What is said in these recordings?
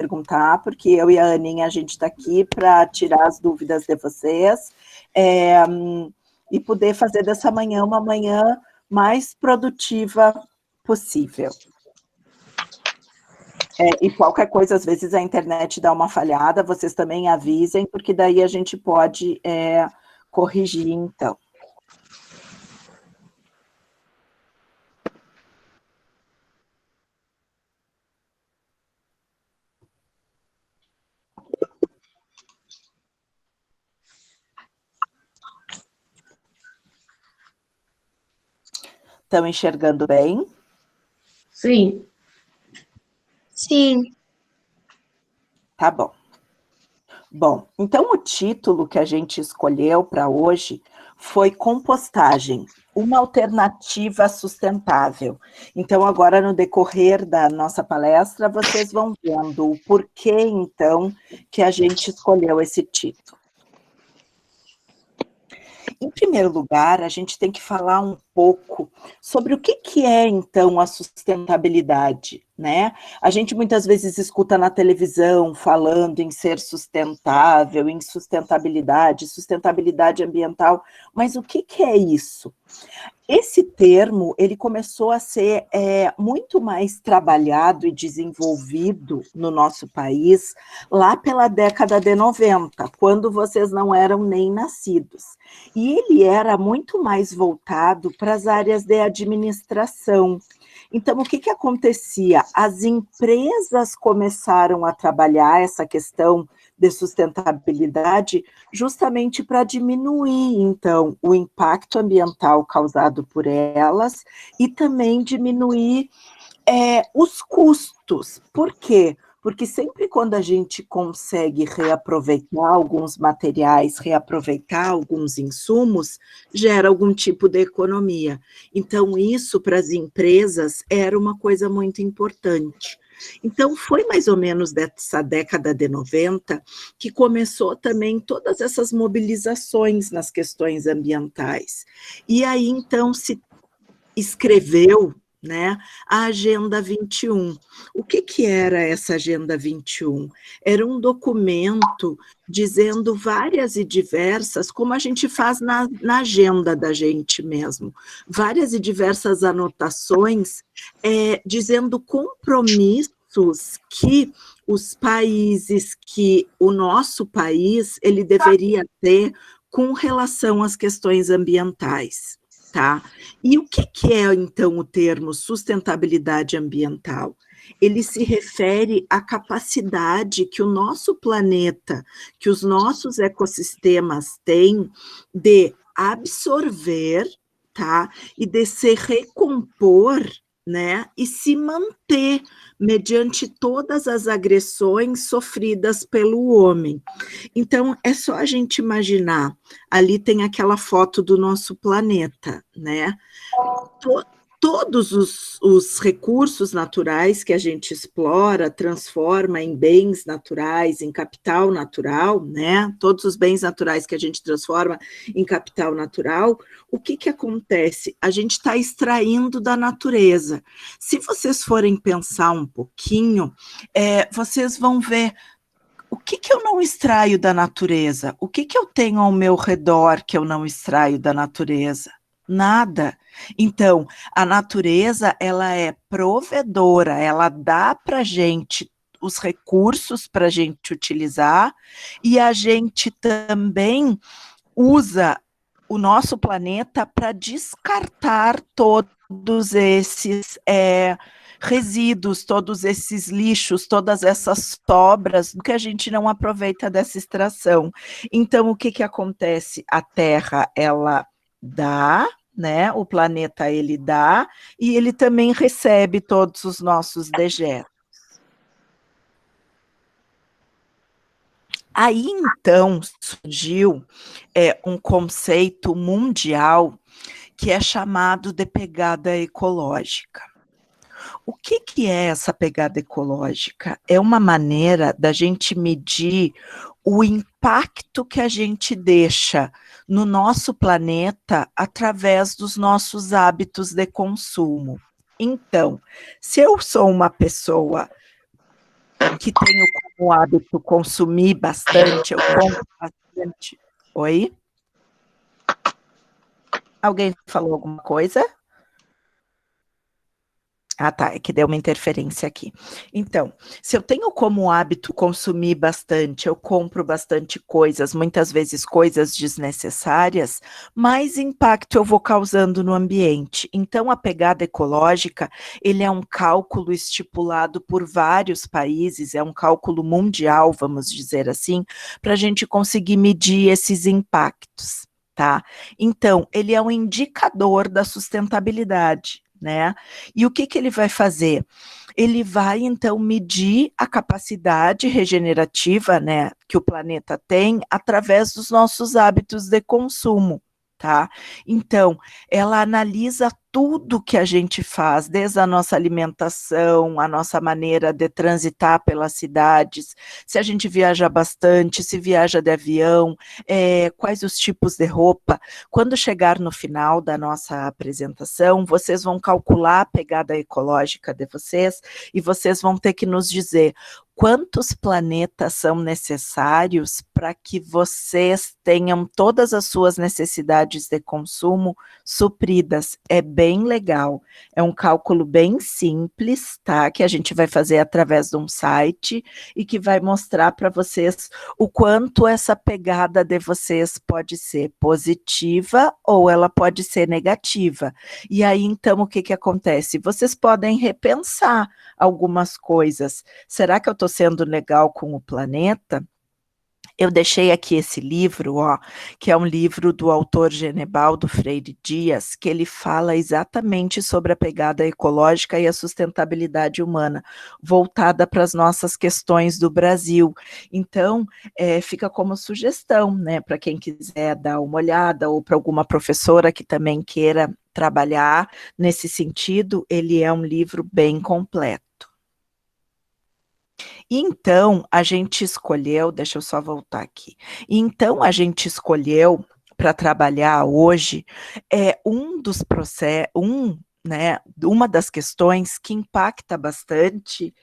perguntar, porque eu e a Aninha, a gente está aqui para tirar as dúvidas de vocês e poder fazer dessa manhã uma manhã mais produtiva possível. E qualquer coisa, às vezes a internet dá uma falhada, vocês também avisem, porque daí a gente pode corrigir, então. Estão enxergando bem? Sim. Sim. Tá bom. Bom, então o título que a gente escolheu para hoje foi compostagem, uma alternativa sustentável. Então agora no decorrer da nossa palestra, vocês vão vendo o porquê então que a gente escolheu esse título. Em primeiro lugar, a gente tem que falar um pouco sobre o que é, então, a sustentabilidade, né? A gente muitas vezes escuta na televisão falando em ser sustentável, em sustentabilidade, sustentabilidade ambiental, mas o que é isso? Esse termo, ele começou a ser muito mais trabalhado e desenvolvido no nosso país lá pela década de 90, quando vocês não eram nem nascidos. E ele era muito mais voltado para as áreas de administração. Então, o que acontecia? As empresas começaram a trabalhar essa questão de sustentabilidade justamente para diminuir, então, o impacto ambiental causado por elas e também diminuir os custos. Por quê? Porque sempre quando a gente consegue reaproveitar alguns materiais, reaproveitar alguns insumos, gera algum tipo de economia. Então, isso para as empresas era uma coisa muito importante. Então, foi mais ou menos dessa década de 90 que começou também todas essas mobilizações nas questões ambientais. E aí, então, se escreveu, né, a Agenda 21. O que era essa Agenda 21? Era um documento dizendo várias e diversas, como a gente faz na agenda da gente mesmo, várias e diversas anotações dizendo compromissos que os países, que o nosso país, ele deveria ter com relação às questões ambientais. Tá? E o que é, então, o termo sustentabilidade ambiental? Ele se refere à capacidade que o nosso planeta, que os nossos ecossistemas têm de absorver, tá? E de se recompor, né? E se manter mediante todas as agressões sofridas pelo homem. Então, é só a gente imaginar, ali tem aquela foto do nosso planeta, né? Todos os recursos naturais que a gente explora, transforma em bens naturais, em capital natural, né? Todos os bens naturais que a gente transforma em capital natural, o que acontece? A gente está extraindo da natureza. Se vocês forem pensar um pouquinho, vocês vão ver o que eu não extraio da natureza? O que eu tenho ao meu redor que eu não extraio da natureza? Nada. Então, a natureza, ela é provedora, ela dá para a gente os recursos para a gente utilizar, e a gente também usa o nosso planeta para descartar todos esses resíduos, todos esses lixos, todas essas sobras que a gente não aproveita dessa extração. Então, o que acontece? A Terra, ela dá, né? O planeta, ele dá, e ele também recebe todos os nossos dejetos. Aí, então, surgiu um conceito mundial que é chamado de pegada ecológica. O que é essa pegada ecológica? É uma maneira da gente medir o impacto que a gente deixa no nosso planeta através dos nossos hábitos de consumo. Então, se eu sou uma pessoa que tenho como hábito consumir bastante, eu compro bastante. Oi? Alguém falou alguma coisa? Ah, tá, é que deu uma interferência aqui. Então, se eu tenho como hábito consumir bastante, eu compro bastante coisas, muitas vezes coisas desnecessárias, mais impacto eu vou causando no ambiente. Então, a pegada ecológica, ele é um cálculo estipulado por vários países, é um cálculo mundial, vamos dizer assim, para a gente conseguir medir esses impactos, tá? Então, ele é um indicador da sustentabilidade, né? E o que que ele vai fazer? Ele vai, então, medir a capacidade regenerativa, né, que o planeta tem através dos nossos hábitos de consumo, tá? Então, ela analisa tudo que a gente faz, desde a nossa alimentação, a nossa maneira de transitar pelas cidades, se a gente viaja bastante, se viaja de avião, quais os tipos de roupa. Quando chegar no final da nossa apresentação, vocês vão calcular a pegada ecológica de vocês e vocês vão ter que nos dizer quantos planetas são necessários para que vocês tenham todas as suas necessidades de consumo supridas. É bem legal. É um cálculo bem simples, tá? Que a gente vai fazer através de um site e que vai mostrar para vocês o quanto essa pegada de vocês pode ser positiva ou ela pode ser negativa. E aí, então, o que que acontece? Vocês podem repensar algumas coisas. Será que eu estou sendo legal com o planeta? Eu deixei aqui esse livro, ó, que é um livro do autor Genebaldo Freire Dias, que ele fala exatamente sobre a pegada ecológica e a sustentabilidade humana, voltada para as nossas questões do Brasil. Então, fica como sugestão, né, para quem quiser dar uma olhada, ou para alguma professora que também queira trabalhar nesse sentido, ele é um livro bem completo. Então, a gente escolheu, deixa eu só voltar aqui. Então, a gente escolheu para trabalhar hoje um dos processos, né, uma das questões que impacta bastante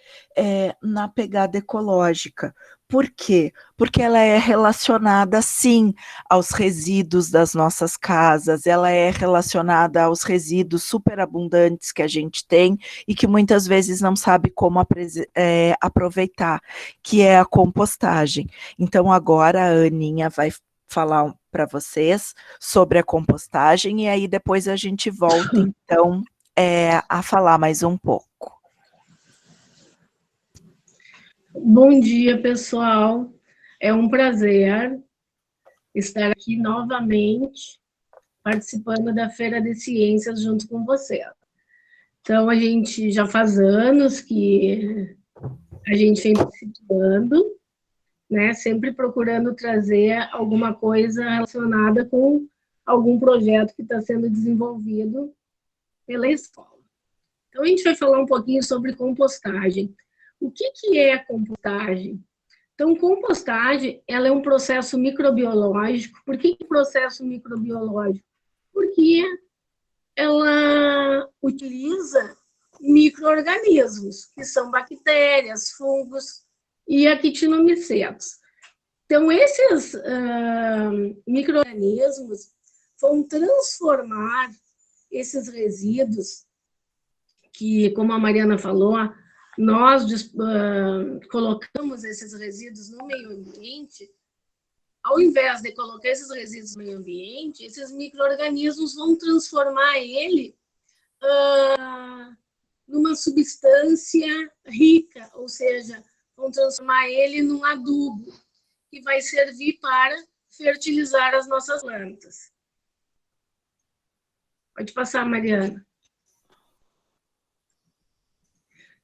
na pegada ecológica. Por quê? Porque ela é relacionada, sim, aos resíduos das nossas casas, ela é relacionada aos resíduos superabundantes que a gente tem e que muitas vezes não sabe como aproveitar, que é a compostagem. Então, agora a Aninha vai falar para vocês sobre a compostagem e aí depois a gente volta, então, a falar mais um pouco. Bom dia, pessoal. É um prazer estar aqui novamente participando da Feira de Ciências junto com você. Então, a gente já faz anos que a gente vem participando, né? Sempre procurando trazer alguma coisa relacionada com algum projeto que está sendo desenvolvido pela escola. Então, a gente vai falar um pouquinho sobre compostagem. O que é a compostagem? Então, compostagem, ela é um processo microbiológico. Por que processo microbiológico? Porque ela utiliza micro-organismos, que são bactérias, fungos e actinomicetos. Então, esses micro-organismos vão transformar esses resíduos que, como a Mariana falou, nós colocamos esses resíduos no meio ambiente. Ao invés de colocar esses resíduos no meio ambiente, esses micro-organismos vão transformar ele numa substância rica, ou seja, vão transformar ele num adubo, que vai servir para fertilizar as nossas plantas. Pode passar, Mariana.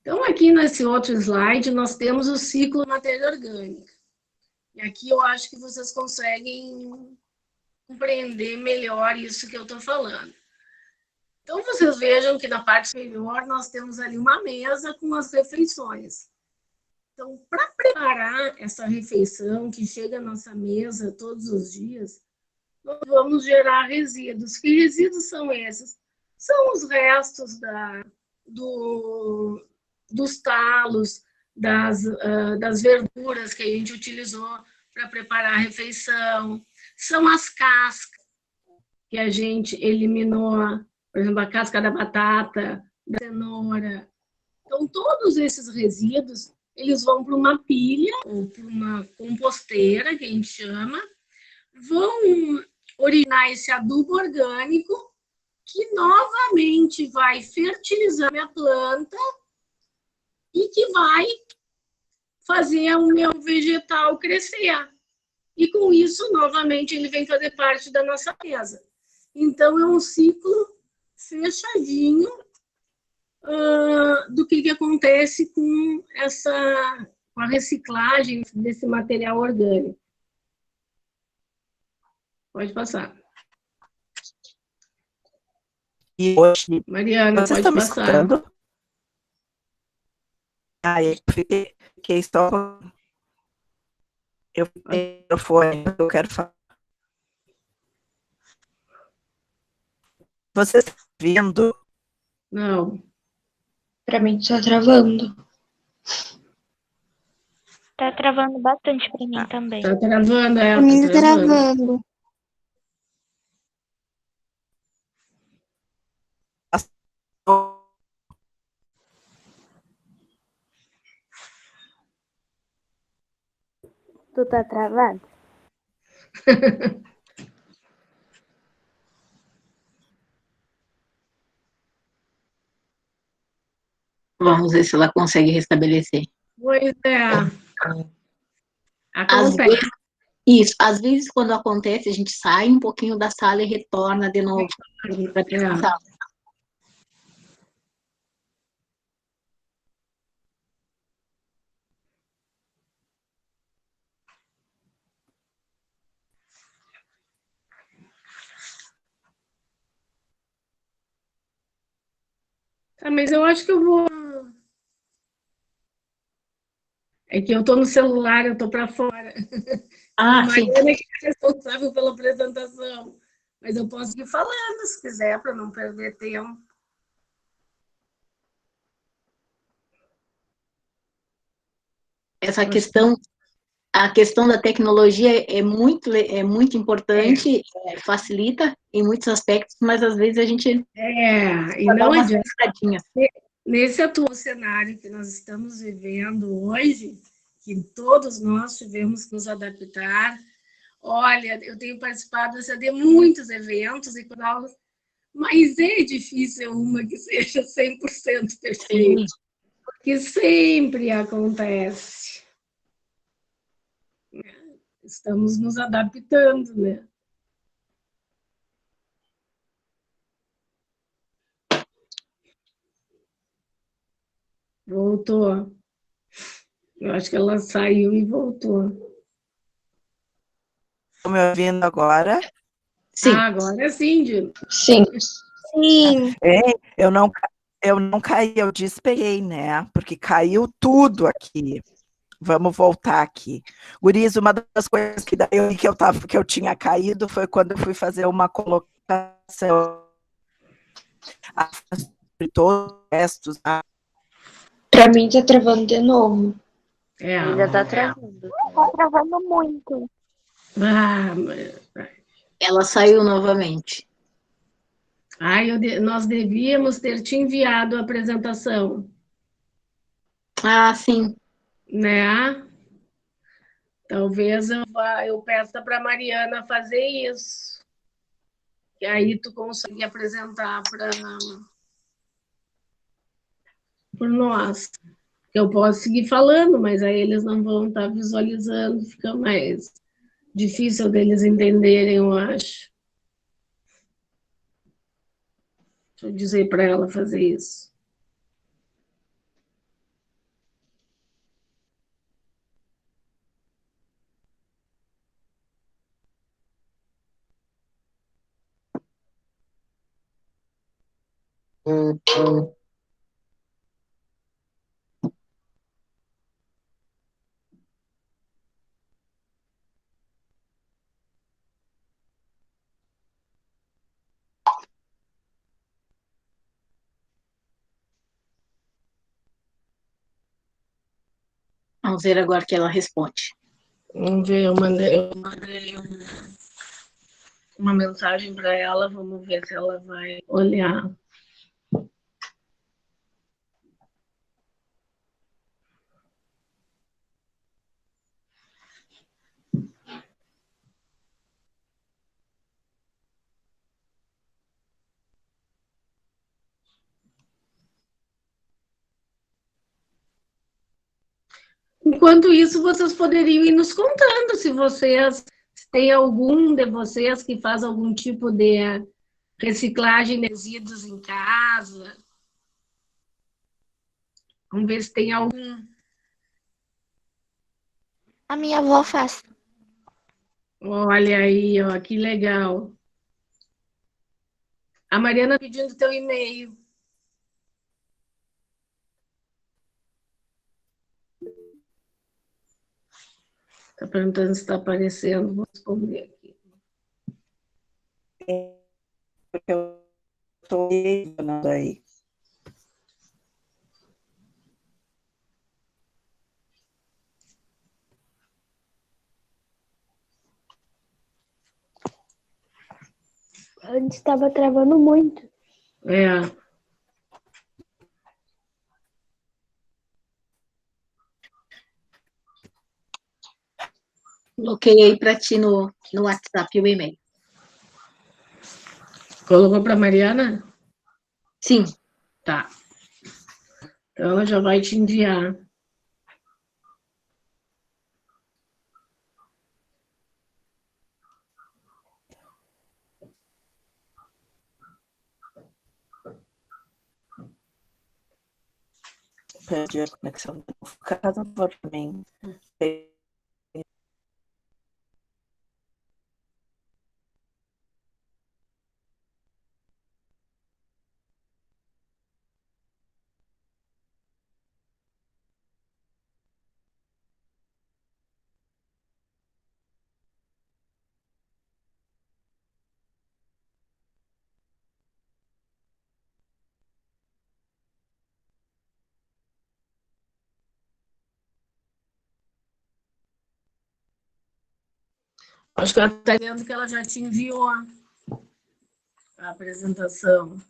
Então, aqui nesse outro slide, nós temos o ciclo matéria orgânica. E aqui eu acho que vocês conseguem compreender melhor isso que eu estou falando. Então, vocês vejam que na parte superior nós temos ali uma mesa com as refeições. Então, para preparar essa refeição que chega à nossa mesa todos os dias, nós vamos gerar resíduos. Que resíduos são esses? São os restos dos talos, das verduras que a gente utilizou para preparar a refeição, são as cascas que a gente eliminou, por exemplo, a casca da batata, da cenoura. Então, todos esses resíduos, eles vão para uma pilha ou para uma composteira, que a gente chama, vão originar esse adubo orgânico que novamente vai fertilizar a minha planta e que vai fazer o meu vegetal crescer. E com isso, novamente, ele vem fazer parte da nossa mesa. Então, é um ciclo fechadinho do que acontece com a reciclagem desse material orgânico. Pode passar. E hoje, Mariana, vocês pode estão me passar. escutando? Eu fiquei só. Eu fiquei no microfone, eu quero falar. Vocês estão ouvindo? Não. Para mim está travando. Tá travando bastante para mim também. Tá travando, Para mim está travando. Tu tá travado? Vamos ver se ela consegue restabelecer. Pois é. Às Acontece. vezes, isso, às vezes quando acontece, a gente sai um pouquinho da sala e retorna de novo para descansar. Mas eu acho que eu vou. É que eu estou no celular, eu estou para fora. Ah, a sim. Mariana é que é responsável pela apresentação. Mas eu posso ir falando, se quiser, para não perder tempo. Essa questão, a questão da tecnologia é muito importante, facilita em muitos aspectos, mas às vezes a gente E dá não umas adianta. piscadinhas. Nesse atual cenário que nós estamos vivendo hoje, que todos nós tivemos que nos adaptar. Olha, eu tenho participado de muitos eventos e aulas, mas é difícil uma que seja 100% perfeita, porque sempre acontece. Estamos nos adaptando, né? Voltou. Eu acho que ela saiu e voltou. Estão me ouvindo agora? Sim. Agora sim, Dino. Sim. Sim. Eu não caí, eu despeguei, né? Porque caiu tudo aqui. Vamos voltar aqui. Guriz, uma das coisas que daí eu vi que eu tinha caído foi quando eu fui fazer uma colocação sobre todos os restos. Para mim está travando de novo. Ainda tá travando. Tá travando muito. Ela saiu novamente. Nós devíamos ter te enviado a apresentação. Ah, sim. Né? Talvez eu peça para a Mariana fazer isso. E aí tu consegue apresentar por nós. Eu posso seguir falando, mas aí eles não vão estar visualizando, fica mais difícil deles entenderem, eu acho. Deixa eu dizer para ela fazer isso. Vamos ver agora que ela responde. Vamos ver, eu mandei uma mensagem para ela, vamos ver se ela vai olhar. Enquanto isso, vocês poderiam ir nos contando se tem algum de vocês que faz algum tipo de reciclagem de resíduos em casa. Vamos ver se tem algum. A minha avó faz. Olha aí, ó, que legal. A Mariana pedindo teu e-mail. Está perguntando se está aparecendo. Vou responder aqui. Porque eu estou aí. Antes estava travando muito. É. Coloquei aí para ti no WhatsApp o e-mail. Colocou para Mariana? Sim. Tá. Então ela já vai te enviar. Perdi a conexão. Casa por mim. Acho que ela está dizendo que ela já te enviou a apresentação.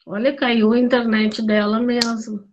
Olha, caiu a internet dela mesmo.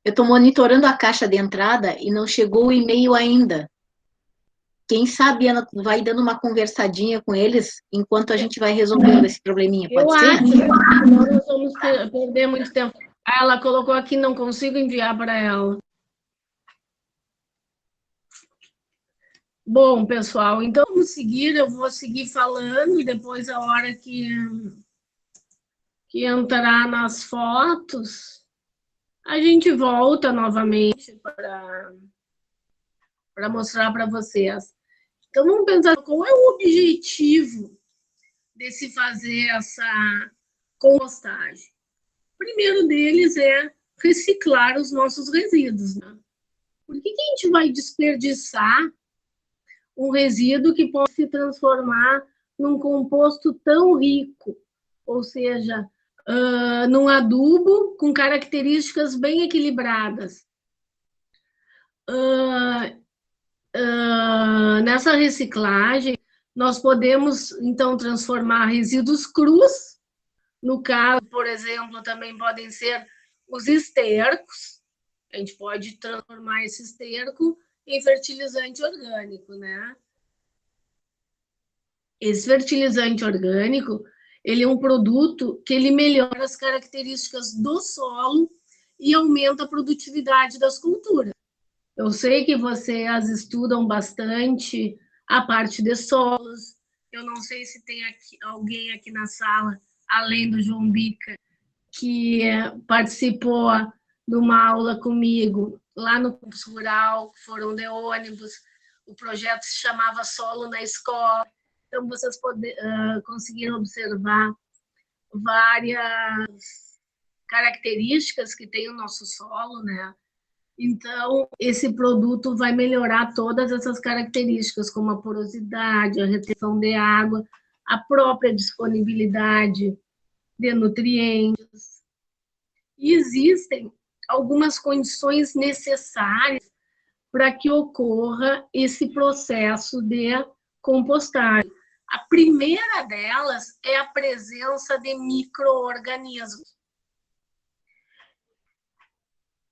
Eu estou monitorando a caixa de entrada e não chegou o e-mail ainda. Quem sabe, Ana, tu vai dando uma conversadinha com eles enquanto a gente vai resolvendo esse probleminha, Eu pode ser? acho, senão nós vamos perder muito tempo. Ela colocou aqui, não consigo enviar para ela. Bom, pessoal, então vamos seguir, eu vou seguir falando e depois a hora que entrar nas fotos, a gente volta novamente para mostrar para vocês. Então vamos pensar qual é o objetivo de se fazer essa compostagem. O primeiro deles é reciclar os nossos resíduos, né? Por que a gente vai desperdiçar um resíduo que pode se transformar num composto tão rico, ou seja, num adubo com características bem equilibradas? Nessa reciclagem, nós podemos, então, transformar resíduos crus, no caso, por exemplo, também podem ser os estercos, a gente pode transformar esse esterco em fertilizante orgânico, né? Esse fertilizante orgânico, ele é um produto que ele melhora as características do solo e aumenta a produtividade das culturas. Eu sei que vocês estudam bastante a parte de solos. Eu não sei se tem alguém aqui na sala, além do João Bica, que participou de uma aula comigo lá no campus rural, foram de ônibus. O projeto se chamava Solo na Escola. Então, vocês conseguiram observar várias características que tem o nosso solo, né? Então, esse produto vai melhorar todas essas características, como a porosidade, a retenção de água, a própria disponibilidade de nutrientes. E existem algumas condições necessárias para que ocorra esse processo de compostagem. A primeira delas é a presença de micro-organismos.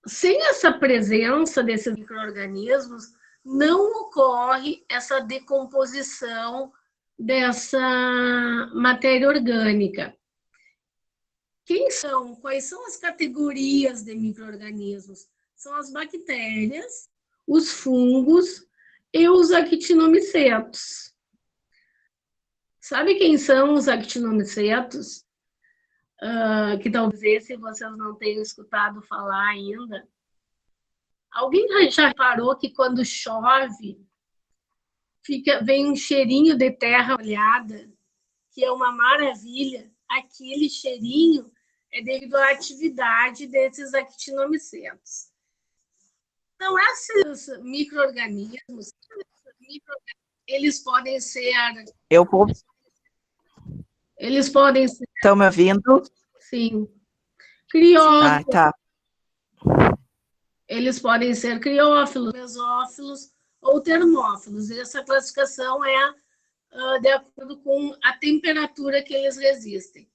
Sem essa presença desses micro-organismos, não ocorre essa decomposição dessa matéria orgânica. Quais são as categorias de micro-organismos? São as bactérias, os fungos e os actinomicetos. Sabe quem são os actinomicetos? Que talvez esse vocês não tenham escutado falar ainda. Alguém já reparou que quando chove, vem um cheirinho de terra molhada, que é uma maravilha? Aquele cheirinho é devido à atividade desses actinomicetos. Então, esses micro-organismos, eles podem ser... Eles podem ser... Estão me ouvindo? Sim. Criófilos. Tá. Eles podem ser criófilos, mesófilos ou termófilos. E essa classificação é de acordo com a temperatura que eles resistem.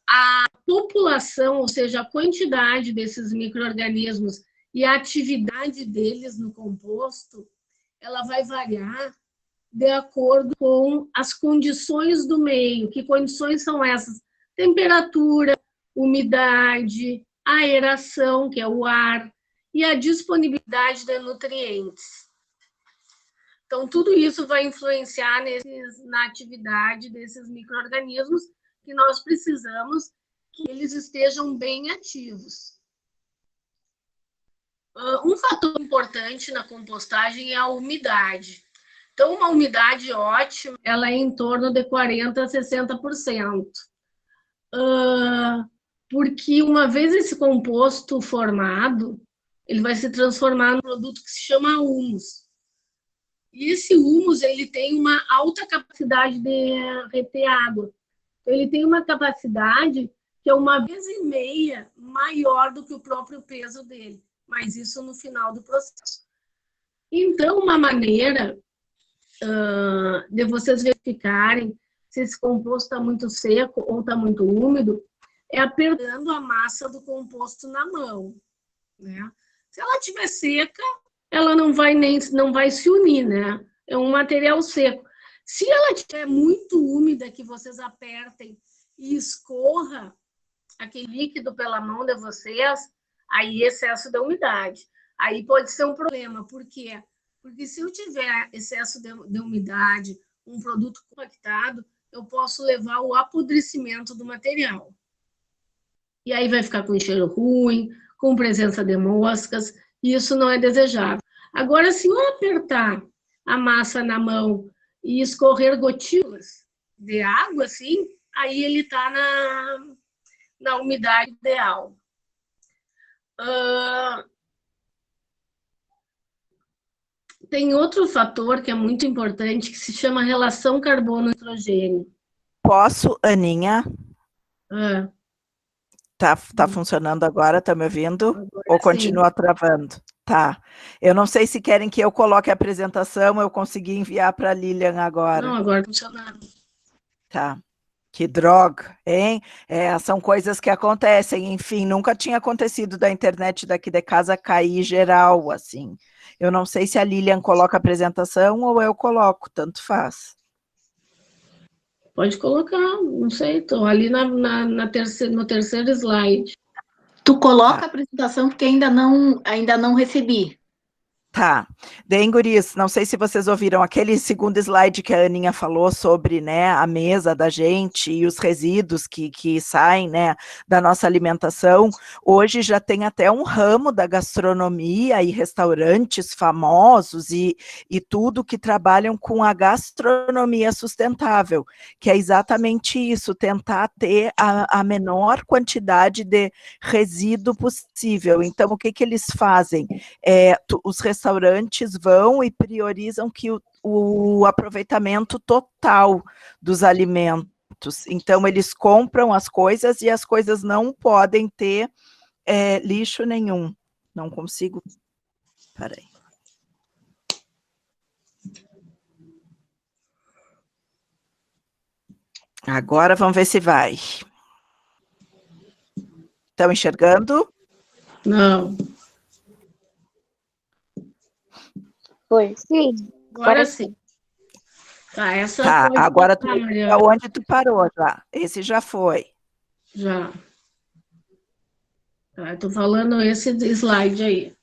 A população, ou seja, a quantidade desses micro-organismos e a atividade deles no composto, ela vai variar de acordo com as condições do meio. Que condições são essas? Temperatura, umidade, aeração, que é o ar, e a disponibilidade de nutrientes. Então, tudo isso vai influenciar na atividade desses micro-organismos, que nós precisamos que eles estejam bem ativos. Um fator importante na compostagem é a umidade. Então, uma umidade ótima, ela é em torno de 40% a 60%. Porque uma vez esse composto formado, ele vai se transformar num produto que se chama humus. E esse humus, ele tem uma alta capacidade de reter água. Ele tem uma capacidade que é 1,5 vezes maior do que o próprio peso dele. Mas isso no final do processo. Então, uma maneira de vocês verificarem se esse composto está muito seco ou está muito úmido é apertando a massa do composto na mão, né? Se ela estiver seca, ela não vai se unir, né? É um material seco. Se ela estiver muito úmida, que vocês apertem e escorra aquele líquido pela mão de vocês, aí excesso da umidade. Aí pode ser um problema. Por quê? Porque se eu tiver excesso de umidade, um produto compactado, eu posso levar ao apodrecimento do material. E aí vai ficar com cheiro ruim, com presença de moscas, e isso não é desejável. Agora, se eu apertar a massa na mão e escorrer gotículas de água, assim, aí ele está na umidade ideal. Tem outro fator que é muito importante, que se chama relação carbono-nitrogênio. Posso, Aninha? Ah, Tá funcionando agora? Tá me ouvindo? agora Ou sim. continua travando? Tá. Eu não sei se querem que eu coloque a apresentação, eu consegui enviar para a Lilian agora. Não, agora funcionando. Tá. Que droga, hein? São coisas que acontecem, enfim, nunca tinha acontecido da internet daqui de casa cair geral, assim. Eu não sei se a Lilian coloca a apresentação ou eu coloco, tanto faz. Pode colocar, não sei, estou ali no terceiro slide. Tu coloca a apresentação porque ainda não recebi. Tá. Bem, guris, não sei se vocês ouviram aquele segundo slide que a Aninha falou sobre, né, a mesa da gente e os resíduos que saem, né, da nossa alimentação. Hoje já tem até um ramo da gastronomia e restaurantes famosos e tudo que trabalham com a gastronomia sustentável, que é exatamente isso, tentar ter a menor quantidade de resíduo possível. Então, o que eles fazem? Os restaurantes vão e priorizam que o aproveitamento total dos alimentos. Então, eles compram as coisas e as coisas não podem ter lixo nenhum. Não consigo... Peraí. Agora vamos ver se vai. Estão enxergando? Não. Foi. Sim. Agora sim. Tá, essa Tá, pode agora passar, Mariana. onde tu parou já? Esse já foi. Já. Tá, eu tô falando esse slide aí.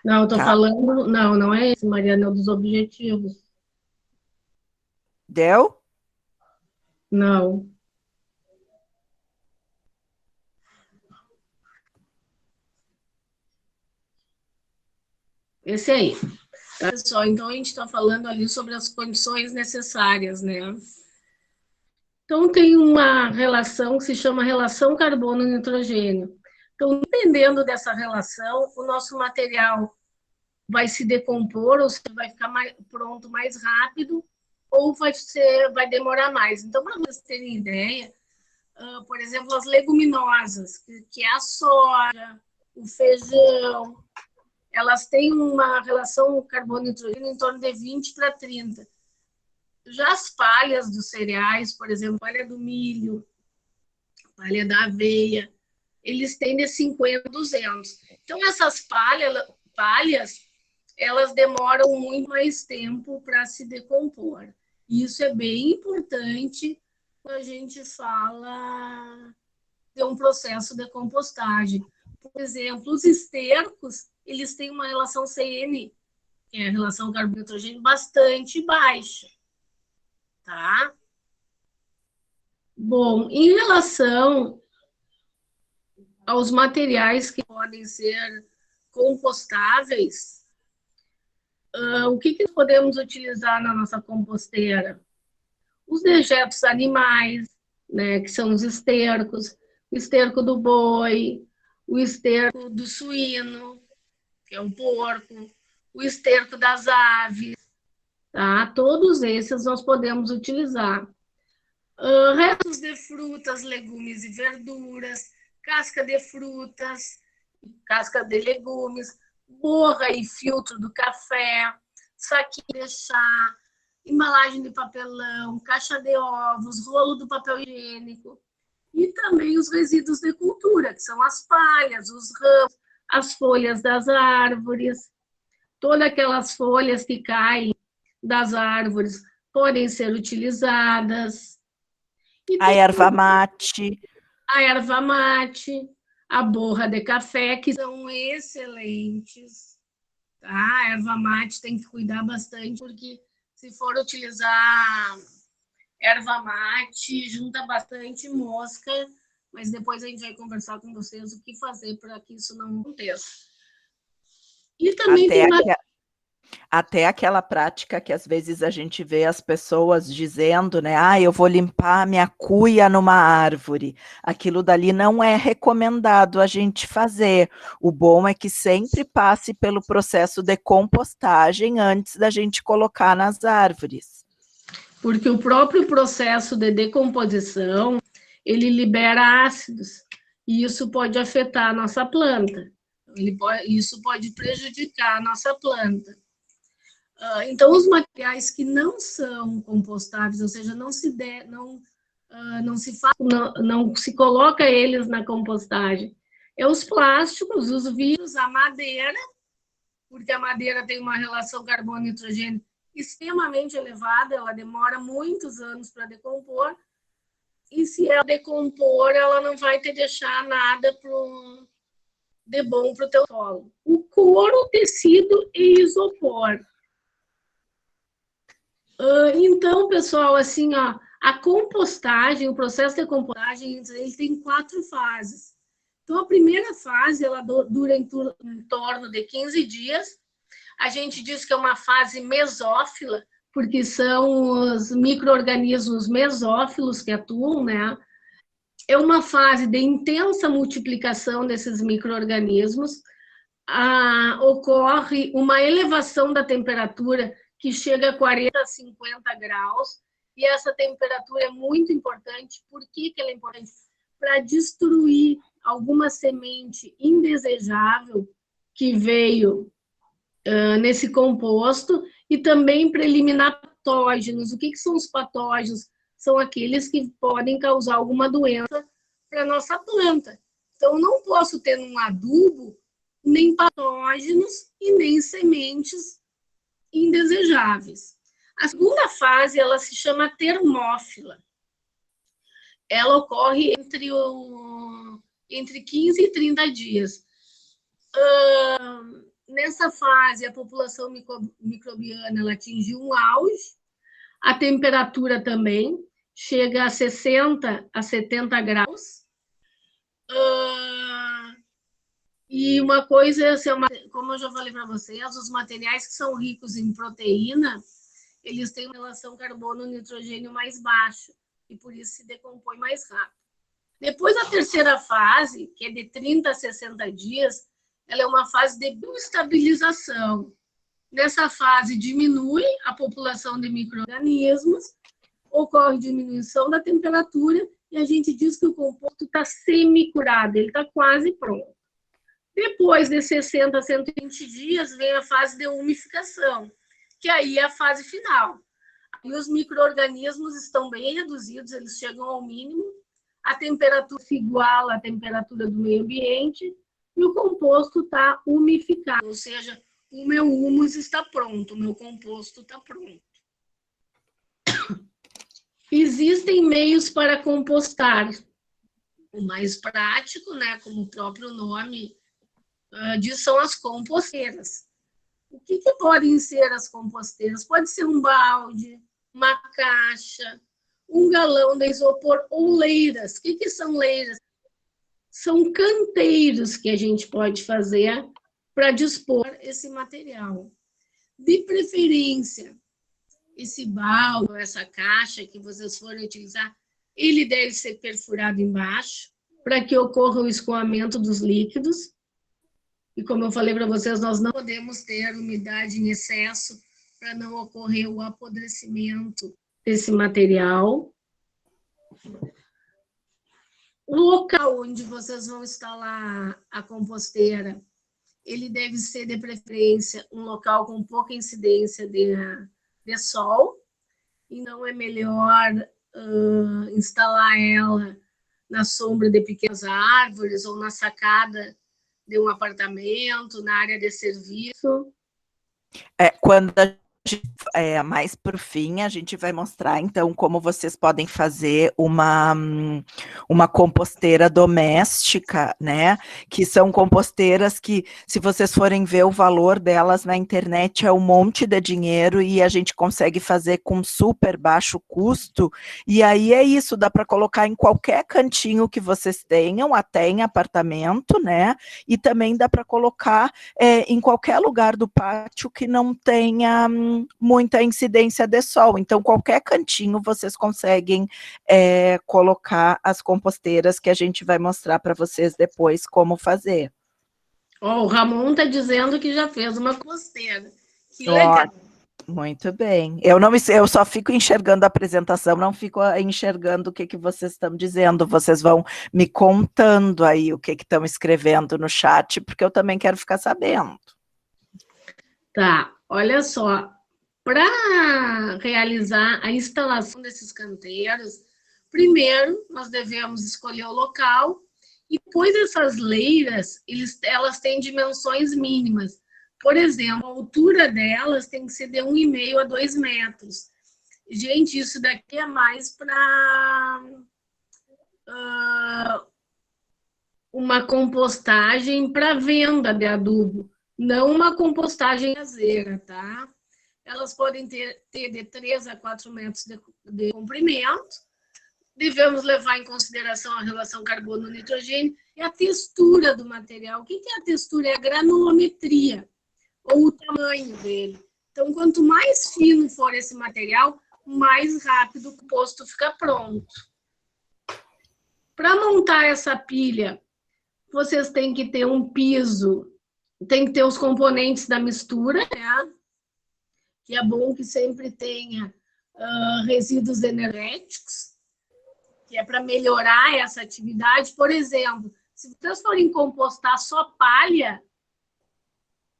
Não, eu tô falando... Não é esse, Mariana, é o dos objetivos. Deu? Não. Esse aí. Tá, pessoal? Então, a gente está falando ali sobre as condições necessárias, né? Então, tem uma relação que se chama relação carbono-nitrogênio. Então, dependendo dessa relação, o nosso material vai se decompor, ou seja, vai ficar pronto mais rápido, ou vai demorar mais. Então, para vocês terem ideia, por exemplo, as leguminosas, que é a soja, o feijão, elas têm uma relação carbono-nitrogênio em torno de 20 para 30. Já as palhas dos cereais, por exemplo, palha do milho, palha da aveia, eles têm de 50 a 200. Então, essas palhas, elas demoram muito mais tempo para se decompor. E isso é bem importante quando a gente fala de um processo de compostagem. Por exemplo, os estercos, eles têm uma relação CN, que é a relação carbono-nitrogênio, bastante baixa. Tá? Bom, em relação aos materiais que podem ser compostáveis, o que podemos utilizar na nossa composteira? Os dejetos animais, né, que são os estercos, o esterco do boi, o esterco do suíno, que é o porco, o esterco das aves, tá? Todos esses nós podemos utilizar. Restos de frutas, legumes e verduras, casca de frutas, casca de legumes, borra e filtro do café, saquinho de chá, embalagem de papelão, caixa de ovos, rolo do papel higiênico e também os resíduos de cultura, que são as palhas, os ramos, as folhas das árvores. Todas aquelas folhas que caem das árvores podem ser utilizadas. E A erva mate. a erva mate, a borra de café, que são excelentes. Tá? A erva mate tem que cuidar bastante, porque se for utilizar erva mate, junta bastante mosca, mas depois a gente vai conversar com vocês o que fazer para que isso não aconteça. E também Até aquela prática que às vezes a gente vê as pessoas dizendo, né? Ah, eu vou limpar minha cuia numa árvore. Aquilo dali não é recomendado a gente fazer. O bom é que sempre passe pelo processo de compostagem antes da gente colocar nas árvores. Porque o próprio processo de decomposição, ele libera ácidos, e isso pode afetar a nossa planta. Isso pode prejudicar a nossa planta. Então, os materiais que não são compostáveis, ou seja, não se coloca eles na compostagem, é os plásticos, os vidros, a madeira, porque a madeira tem uma relação carbono-nitrogênio extremamente elevada, ela demora muitos anos para decompor, e se ela decompor, ela não vai te deixar nada de bom para o teu solo. O couro, o tecido e isopor. Então, pessoal, assim, ó, a compostagem, o processo de compostagem, ele tem 4 fases. Então, a primeira fase, ela dura em torno de 15 dias. A gente diz que é uma fase mesófila, porque são os micro-organismos mesófilos que atuam, né? É uma fase de intensa multiplicação desses micro-organismos. Ocorre uma elevação da temperatura que chega a 40 a 50 graus, e essa temperatura é muito importante. Por que ela é importante? Para destruir alguma semente indesejável que veio nesse composto, e também para eliminar patógenos. O que são os patógenos? São aqueles que podem causar alguma doença para a nossa planta. Então, eu não posso ter um adubo nem patógenos e nem sementes indesejáveis. A segunda fase, ela se chama termófila. Ela ocorre entre 15 e 30 dias. Nessa fase, a população microbiana ela atingiu um auge, a temperatura também chega a 60 a 70 graus. E uma coisa, assim, como eu já falei para vocês, os materiais que são ricos em proteína, eles têm uma relação carbono-nitrogênio mais baixa, e por isso se decompõe mais rápido. Depois, a terceira fase, que é de 30 a 60 dias, ela é uma fase de bioestabilização. Nessa fase, diminui a população de micro-organismos, ocorre diminuição da temperatura, e a gente diz que o composto está semi-curado, ele está quase pronto. Depois de 60 a 120 dias, vem a fase de umificação, que aí é a fase final. E os micro-organismos estão bem reduzidos, eles chegam ao mínimo, a temperatura se iguala à temperatura do meio ambiente, e o composto está umificado, ou seja, o meu humus está pronto, o meu composto está pronto. Existem meios para compostar. O mais prático, né, como o próprio nome diz, são as composteiras. O que podem ser as composteiras? Pode ser um balde, uma caixa, um galão de isopor ou leiras. O que são leiras? São canteiros que a gente pode fazer para dispor esse material. De preferência, esse balde, essa caixa que vocês forem utilizar, ele deve ser perfurado embaixo para que ocorra o escoamento dos líquidos. E como eu falei para vocês, nós não podemos ter umidade em excesso para não ocorrer o apodrecimento desse material. O local onde vocês vão instalar a composteira, ele deve ser, de preferência, um local com pouca incidência de sol. Então, é melhor instalar ela na sombra de pequenas árvores ou na sacada de um apartamento, na área de serviço. Quando a gente, mais por fim, a gente vai mostrar, então, como vocês podem fazer uma composteira doméstica, né? Que são composteiras que, se vocês forem ver o valor delas na internet, é um monte de dinheiro e a gente consegue fazer com super baixo custo. E aí é isso, dá para colocar em qualquer cantinho que vocês tenham, até em apartamento, né? E também dá para colocar em qualquer lugar do pátio que não tenha muita incidência de sol. Então, qualquer cantinho vocês conseguem colocar as composteiras que a gente vai mostrar para vocês depois como fazer. O Ramon está dizendo que já fez uma composteira. Que legal. Muito bem. Eu só fico enxergando a apresentação, não fico enxergando o que vocês estão dizendo. Vocês vão me contando aí o que estão escrevendo no chat, porque eu também quero ficar sabendo. Tá, olha só. Para realizar a instalação desses canteiros, primeiro nós devemos escolher o local e depois essas leiras, elas têm dimensões mínimas. Por exemplo, a altura delas tem que ser de 1,5 a 2 metros. Gente, isso daqui é mais para uma compostagem para venda de adubo, não uma compostagem caseira, tá? Elas podem ter de 3 a 4 metros de comprimento. Devemos levar em consideração a relação carbono-nitrogênio e a textura do material. O que é a textura? É a granulometria, ou o tamanho dele. Então, quanto mais fino for esse material, mais rápido o composto fica pronto. Para montar essa pilha, vocês têm que ter um piso, tem que ter os componentes da mistura, né? Que é bom que sempre tenha resíduos energéticos, que é para melhorar essa atividade. Por exemplo, se vocês forem compostar só palha,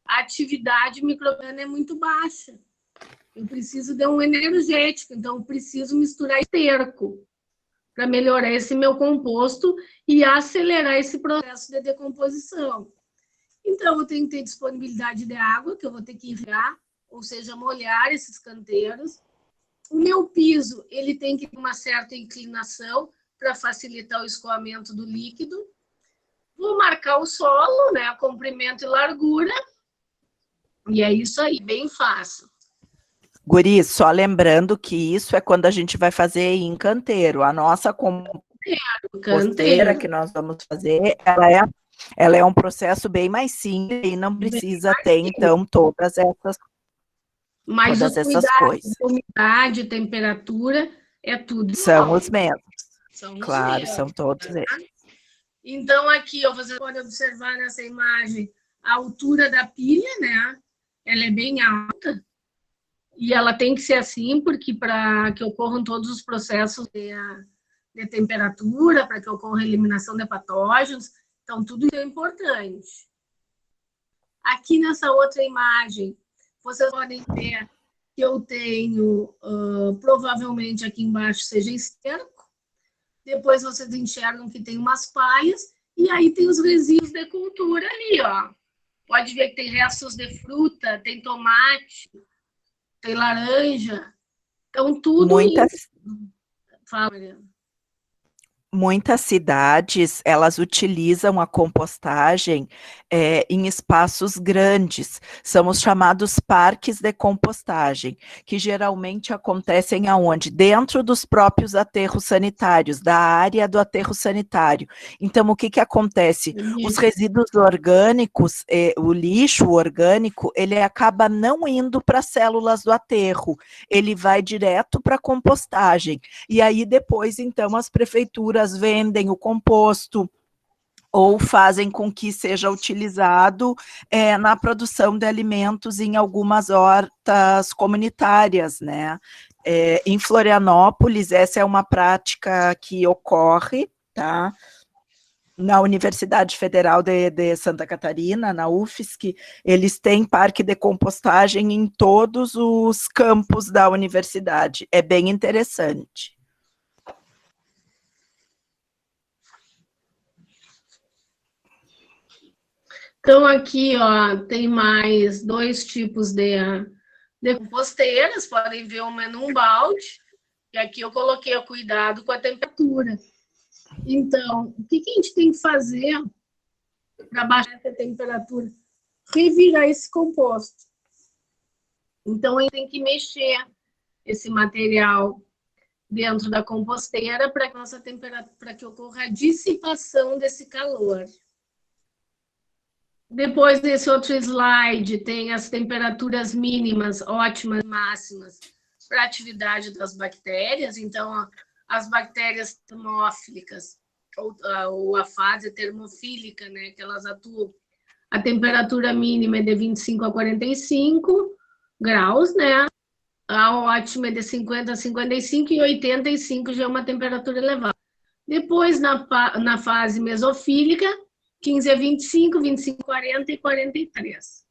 a atividade microbiana é muito baixa. Eu preciso de um energético, então eu preciso misturar esterco para melhorar esse meu composto e acelerar esse processo de decomposição. Então, eu tenho que ter disponibilidade de água, que eu vou ter que irrigar, ou seja, molhar esses canteiros. O meu piso, ele tem que ter uma certa inclinação para facilitar o escoamento do líquido. Vou marcar o solo, né, comprimento e largura. E é isso aí, bem fácil. Guri, só lembrando que isso é quando a gente vai fazer em canteiro. A nossa composteira que nós vamos fazer, ela é um processo bem mais simples e não precisa ter, então, todas essas coisas. Umidade, temperatura, é tudo são os mesmos. Claro, são todos eles. Então, aqui, ó, você pode observar nessa imagem a altura da pilha, né? Ela é bem alta. E ela tem que ser assim, porque para que ocorram todos os processos de temperatura, para que ocorra a eliminação de patógenos. Então, tudo isso é importante. Aqui nessa outra imagem, vocês podem ver que eu tenho, provavelmente aqui embaixo seja esterco. Depois vocês enxergam que tem umas palhas. E aí tem os resíduos de cultura ali, ó. Pode ver que tem restos de fruta, tem tomate, tem laranja. Então, tudo isso. Fala, Mariana. Muitas cidades, elas utilizam a compostagem em espaços grandes, são os chamados parques de compostagem, que geralmente acontecem aonde? Dentro dos próprios aterros sanitários, da área do aterro sanitário. Então, o que acontece? Os resíduos orgânicos, o lixo orgânico, ele acaba não indo para as células do aterro, ele vai direto para a compostagem, e aí depois, então, as prefeituras vendem o composto ou fazem com que seja utilizado na produção de alimentos em algumas hortas comunitárias, né? Em Florianópolis, essa é uma prática que ocorre, tá? Na Universidade Federal de Santa Catarina, na UFSC, eles têm parque de compostagem em todos os campos da universidade. É bem interessante. Então, aqui, ó, tem mais 2 tipos de composteiras, podem ver uma num balde, e aqui eu coloquei o cuidado com a temperatura. Então, o que a gente tem que fazer para baixar essa temperatura? Revirar esse composto. Então, a gente tem que mexer esse material dentro da composteira para que nossa temperatura, para que ocorra a dissipação desse calor. Depois desse outro slide, tem as temperaturas mínimas, ótimas, máximas para a atividade das bactérias. Então, as bactérias termófilicas, ou a fase termofílica, né, que elas atuam, a temperatura mínima é de 25 a 45 graus, né? A ótima é de 50 a 55 e 85 já é uma temperatura elevada. Depois, na fase mesofílica, 15 a 25, 25 a 40 e 43.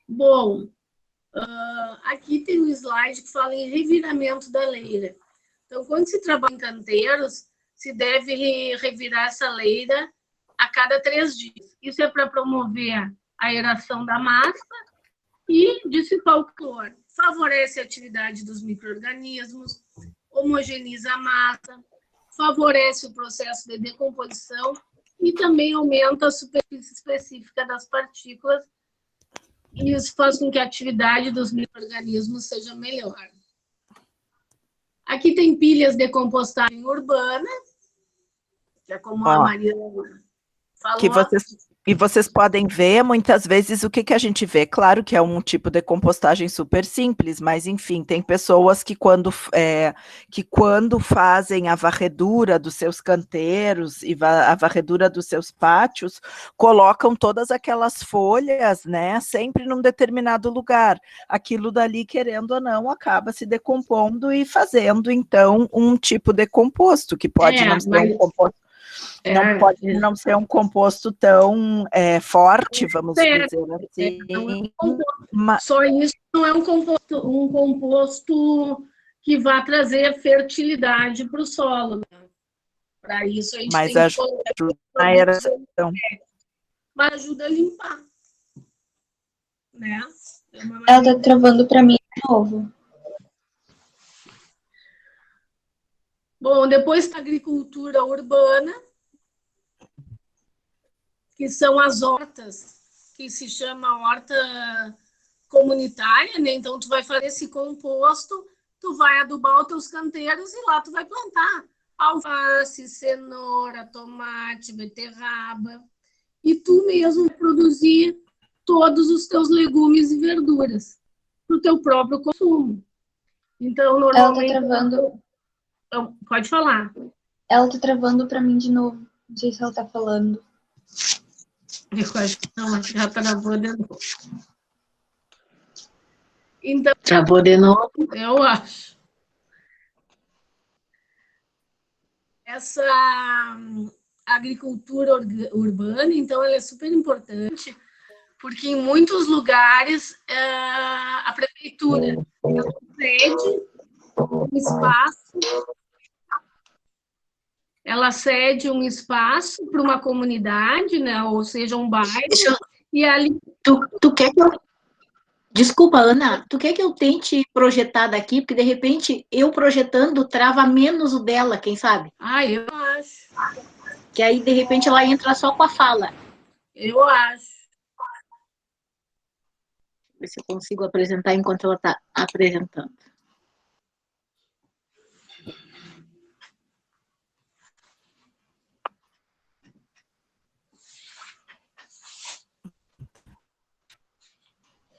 Bom, aqui tem um slide que fala em reviramento da leira. Então, quando se trabalha em canteiros, se deve revirar essa leira a cada 3 dias. Isso é para promover a aeração da massa e dissipar o calor. Favorece a atividade dos micro-organismos, homogeneiza a massa, favorece o processo de decomposição e também aumenta a superfície específica das partículas, e isso faz com que a atividade dos micro-organismos seja melhor. Aqui tem pilhas de compostagem urbana, que é como a Mariana falou. E vocês podem ver, muitas vezes, o que a gente vê. Claro que é um tipo de compostagem super simples, mas, enfim, tem pessoas que quando fazem a varredura dos seus canteiros e a varredura dos seus pátios, colocam todas aquelas folhas, né, sempre num determinado lugar. Aquilo dali, querendo ou não, acaba se decompondo e fazendo, então, um tipo de composto, que pode não ser um composto. Não pode não ser um composto tão forte, vamos dizer assim. Só isso não é um composto que vai trazer fertilidade para o solo. Para isso a gente tem que ajuda na aeração. Mas ajuda a limpar. Né? Ela está travando para mim de novo. Bom, depois da agricultura urbana, que são as hortas, que se chama horta comunitária, né? Então, tu vai fazer esse composto, tu vai adubar os teus canteiros e lá tu vai plantar alface, cenoura, tomate, beterraba, e tu mesmo produzir todos os teus legumes e verduras para o teu próprio consumo. Então, normalmente... Ela tá travando. Pode falar. Ela tá travando para mim de novo. Não sei se ela tá falando. Eu acho que não, acho que já travou de novo. Então, travou de novo? Eu acho. Essa agricultura urbana, então, ela é super importante, porque em muitos lugares a prefeitura cede um espaço, ela cede um espaço para uma comunidade, né, ou seja, um bairro, e ali... Tu quer que eu... Desculpa, Ana, tu quer que eu tente projetar daqui? Porque, de repente, eu projetando trava menos o dela, quem sabe? Eu acho. Que aí, de repente, ela entra só com a fala. Eu acho. Ver se eu consigo apresentar enquanto ela está apresentando.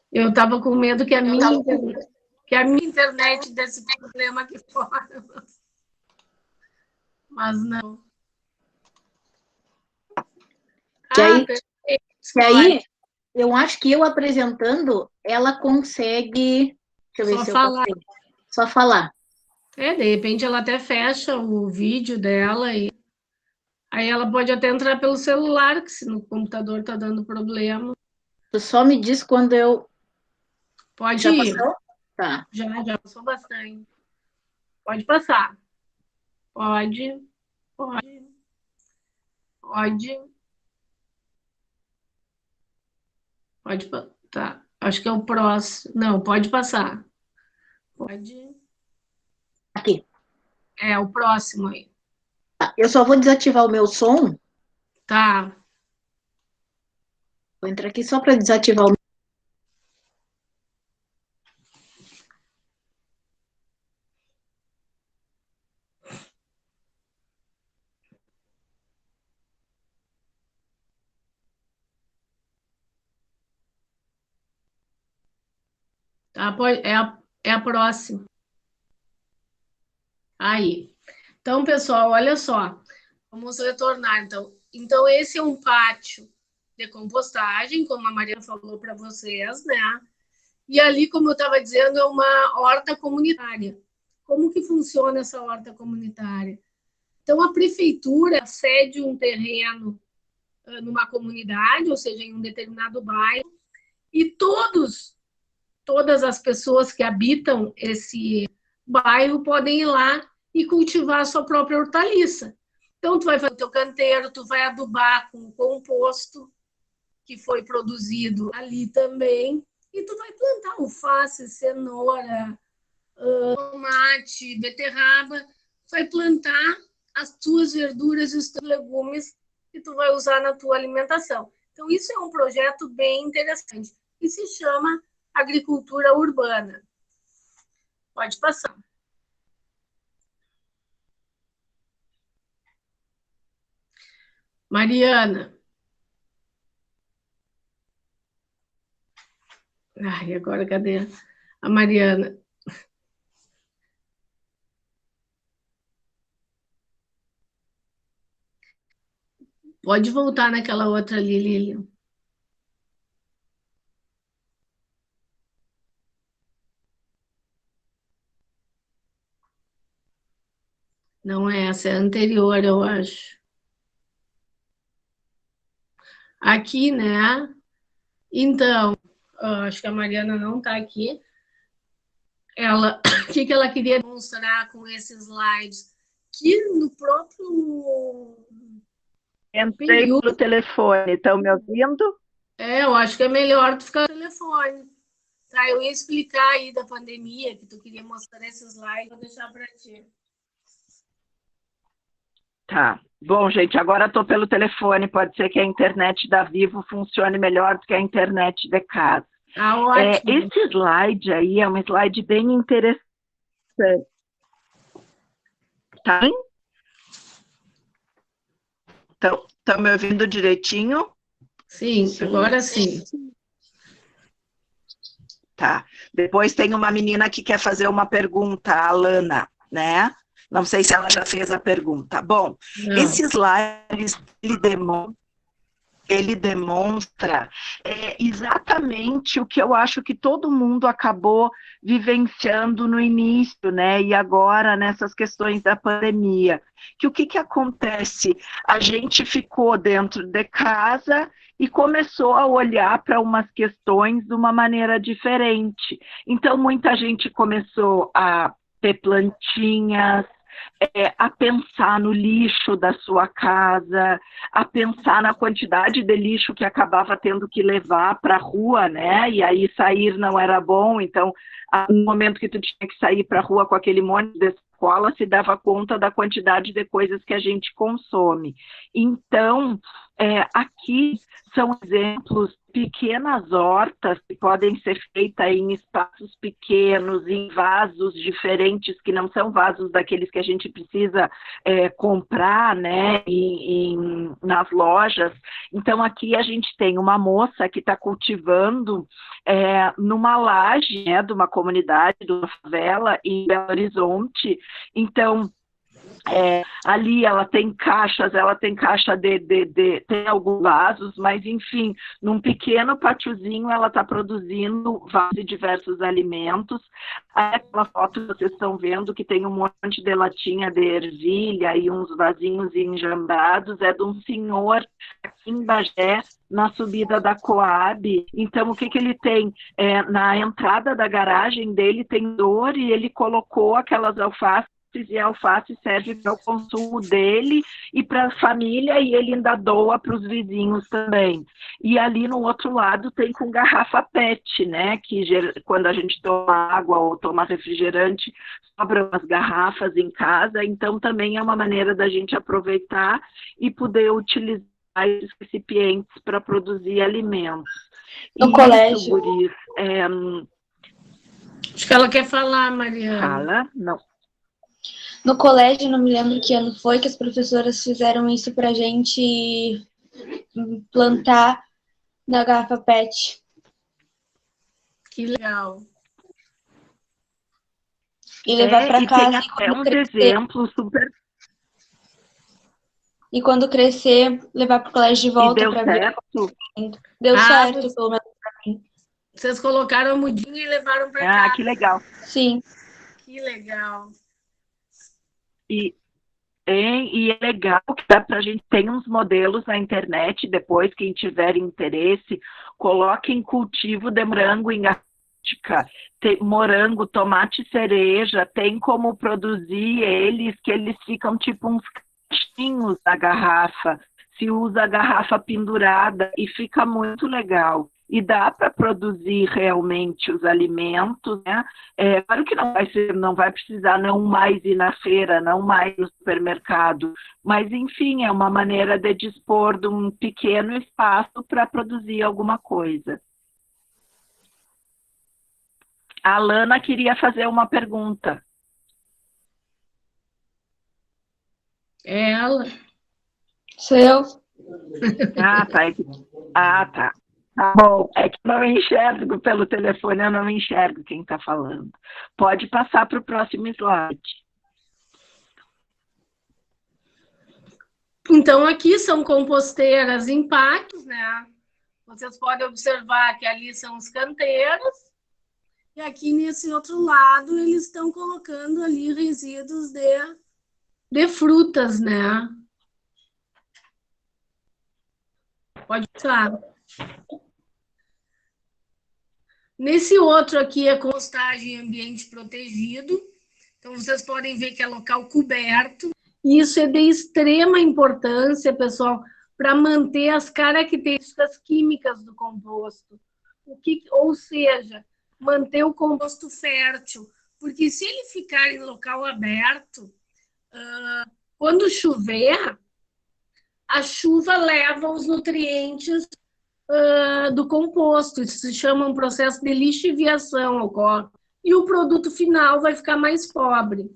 Eu estava com medo que a minha internet desse problema aqui fora. Mas não. Que aí, eu acho que eu apresentando, ela consegue... Deixa eu ver se falar. eu consigo. Só falar. De repente ela até fecha o vídeo dela e aí ela pode até entrar pelo celular, que se no computador está dando problema. Tu só me diz quando eu... Pode já ir. Passou? Tá. Já passou bastante. Pode passar. Pode. Tá. Acho que é o próximo. Não, pode passar. Pode. Aqui. É o próximo aí. Eu só vou desativar o meu som. Tá. Vou entrar aqui só para desativar o. Tá, é a próxima. Aí. Então, pessoal, olha só. Vamos retornar, então. Então, esse é um pátio de compostagem, como a Maria falou para vocês, né? E ali, como eu estava dizendo, é uma horta comunitária. Como que funciona essa horta comunitária? Então, a prefeitura cede um terreno numa comunidade, ou seja, em um determinado bairro, e todas as pessoas que habitam esse bairro podem ir lá e cultivar a sua própria hortaliça. Então, tu vai fazer o teu canteiro, tu vai adubar com o composto que foi produzido ali também, e tu vai plantar alface, cenoura, tomate, beterraba, vai plantar as tuas verduras e os teus legumes que tu vai usar na tua alimentação. Então, isso é um projeto bem interessante, que se chama agricultura urbana. Pode passar. Mariana. Ai, agora cadê a Mariana? Pode voltar naquela outra ali, Lilian. Não é essa, é a anterior, eu acho. Aqui, né? Então, acho que a Mariana não está aqui. O que ela queria demonstrar com esses slides? Que no próprio Entrei pelo telefone, estão me ouvindo? eu acho que é melhor tu ficar no telefone. Tá, eu ia explicar aí da pandemia, que tu queria mostrar esses slides, vou deixar para ti. Tá. Bom, gente, agora estou pelo telefone, pode ser que a internet da Vivo funcione melhor do que a internet de casa. Ótimo. Esse slide aí é um slide bem interessante. Tá? Estão me ouvindo direitinho? Sim, agora sim. Tá. Depois tem uma menina que quer fazer uma pergunta, a Alana, né? Não sei se ela já fez a pergunta. Bom, esse slide, ele demonstra exatamente o que eu acho que todo mundo acabou vivenciando no início, né? E agora nessas questões da pandemia. Que o que acontece? A gente ficou dentro de casa e começou a olhar para umas questões de uma maneira diferente. Então, muita gente começou a ter plantinhas, a pensar no lixo da sua casa, a pensar na quantidade de lixo que acabava tendo que levar para a rua, né? E aí sair não era bom, então no momento que tu tinha que sair para a rua com aquele monte de escola, se dava conta da quantidade de coisas que a gente consome. Então, aqui são exemplos de pequenas hortas que podem ser feitas em espaços pequenos, em vasos diferentes, que não são vasos daqueles que a gente precisa comprar, né, nas lojas. Então, aqui a gente tem uma moça que está cultivando numa laje, né, de uma comunidade, de uma favela em Belo Horizonte. Então, ali ela tem caixas, tem alguns vasos, mas enfim, num pequeno pátiozinho ela está produzindo vasos de diversos alimentos. Aquela foto que vocês estão vendo que tem um monte de latinha de ervilha e uns vasinhos enjambrados, é de um senhor aqui em Bagé, na subida da Coab. Então, o que ele tem? Na entrada da garagem dele tem dor e ele colocou aquelas alfaces, e a alface serve para o consumo dele e para a família, e ele ainda doa para os vizinhos também. e ali no outro lado tem com garrafa PET, né, que quando a gente toma água ou toma refrigerante, sobram as garrafas em casa, então também é uma maneira da gente aproveitar e poder utilizar esses recipientes para produzir alimentos. No colégio. Guris, Acho que ela quer falar, Mariana. fala, não. No colégio, não me lembro que ano foi que as professoras fizeram isso pra gente plantar na garrafa PET. Que legal. E levar pra e casa. tem até uns exemplos super... E quando crescer, levar pro colégio de volta. E deu pra certo? ver. Deu certo, pelo menos pra mim. Vocês colocaram a mudinha e levaram para casa. Que legal. Sim. Que legal. E é legal que dá pra gente, tem uns modelos na internet, depois quem tiver interesse, coloque em cultivo de morango em garrafa, tem morango, tomate cereja, tem como produzir eles, que eles ficam tipo uns cachinhos na garrafa, se usa a garrafa pendurada e fica muito legal. E dá para produzir realmente os alimentos, né? Claro que não vai precisar não mais ir na feira, não mais no supermercado, mas enfim, é uma maneira de dispor de um pequeno espaço para produzir alguma coisa. A Alana queria fazer uma pergunta. É ela? Sou eu? Tá. Tá bom, é que não enxergo pelo telefone, eu não enxergo quem está falando. Pode passar para o próximo slide. Então, aqui são composteiras em packs, né? Vocês podem observar que ali são os canteiros, e aqui nesse outro lado eles estão colocando ali resíduos de frutas, né? Pode passar. Nesse outro aqui é compostagem em ambiente protegido. Então, vocês podem ver que é local coberto. E isso é de extrema importância, pessoal, para manter as características químicas do composto. Ou seja, manter o composto fértil. Porque se ele ficar em local aberto, quando chover, a chuva leva os nutrientes do composto. Isso se chama um processo de lixiviação, ocorre. E o produto final vai ficar mais pobre.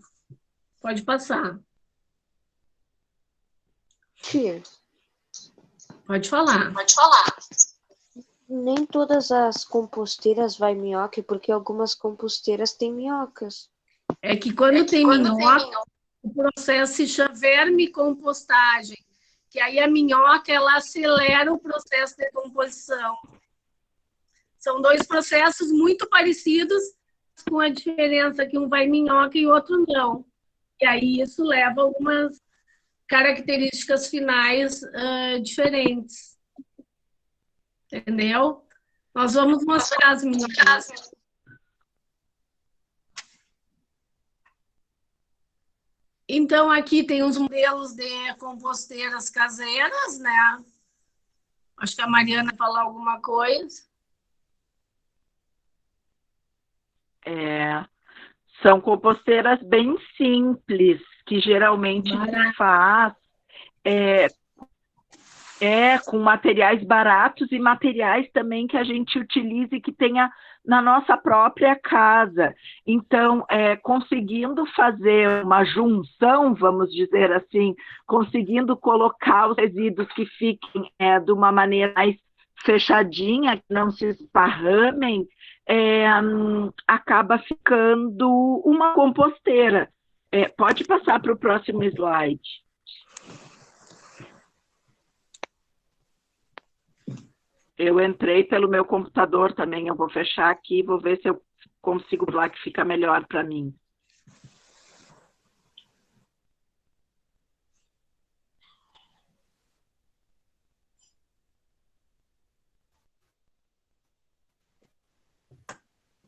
Pode passar. Tia, Pode falar. nem todas as composteiras vai minhoca, porque algumas composteiras têm minhocas. É que quando tem minhoca, o processo se chama vermicompostagem, que aí a minhoca ela acelera o processo de decomposição. São dois processos muito parecidos, com a diferença que um vai minhoca e o outro não. E aí isso leva a algumas características finais diferentes. Entendeu? Nós vamos mostrar as minhocas. Então, aqui tem os modelos de composteiras caseiras, né? Acho que a Mariana vai falar alguma coisa. São composteiras bem simples, que geralmente se faz com materiais baratos e materiais também que a gente utilize que tenha na nossa própria casa. Então, conseguindo fazer uma junção, vamos dizer assim, conseguindo colocar os resíduos que fiquem de uma maneira mais fechadinha, que não se esparramem, acaba ficando uma composteira. Pode passar para o próximo slide. Eu entrei pelo meu computador também, eu vou fechar aqui, vou ver se eu consigo lá que fica melhor para mim.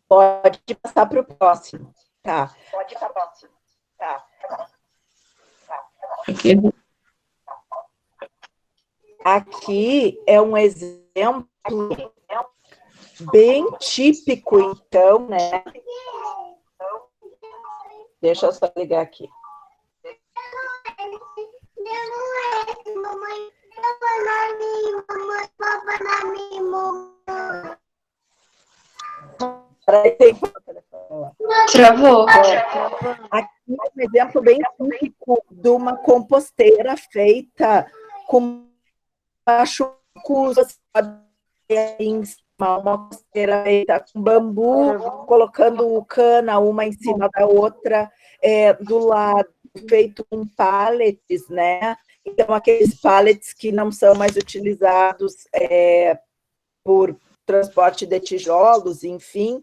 Pode passar para o próximo. Tá. Pode passar para o próximo. Tá. Aqui é um exemplo exemplo bem típico, então, né? Deixa eu só ligar aqui. Travou. Aqui é um exemplo bem típico de uma composteira feita com machucos, em cima, uma composteira feita com bambu, colocando cana uma em cima da outra, do lado, feito com pallets, né? Então, aqueles pallets que não são mais utilizados por transporte de tijolos, enfim,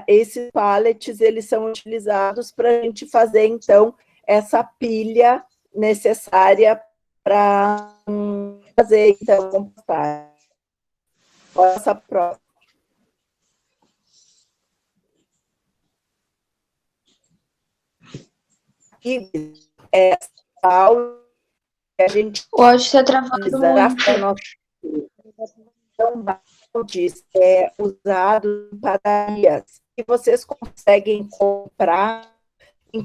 esses pallets, eles são utilizados para a gente fazer, então, essa pilha necessária para fazer, então, compostagem. Essa próxima. E essa aula que a gente O áudio está travando muito. Então, baldes usados em padarias, que vocês conseguem comprar em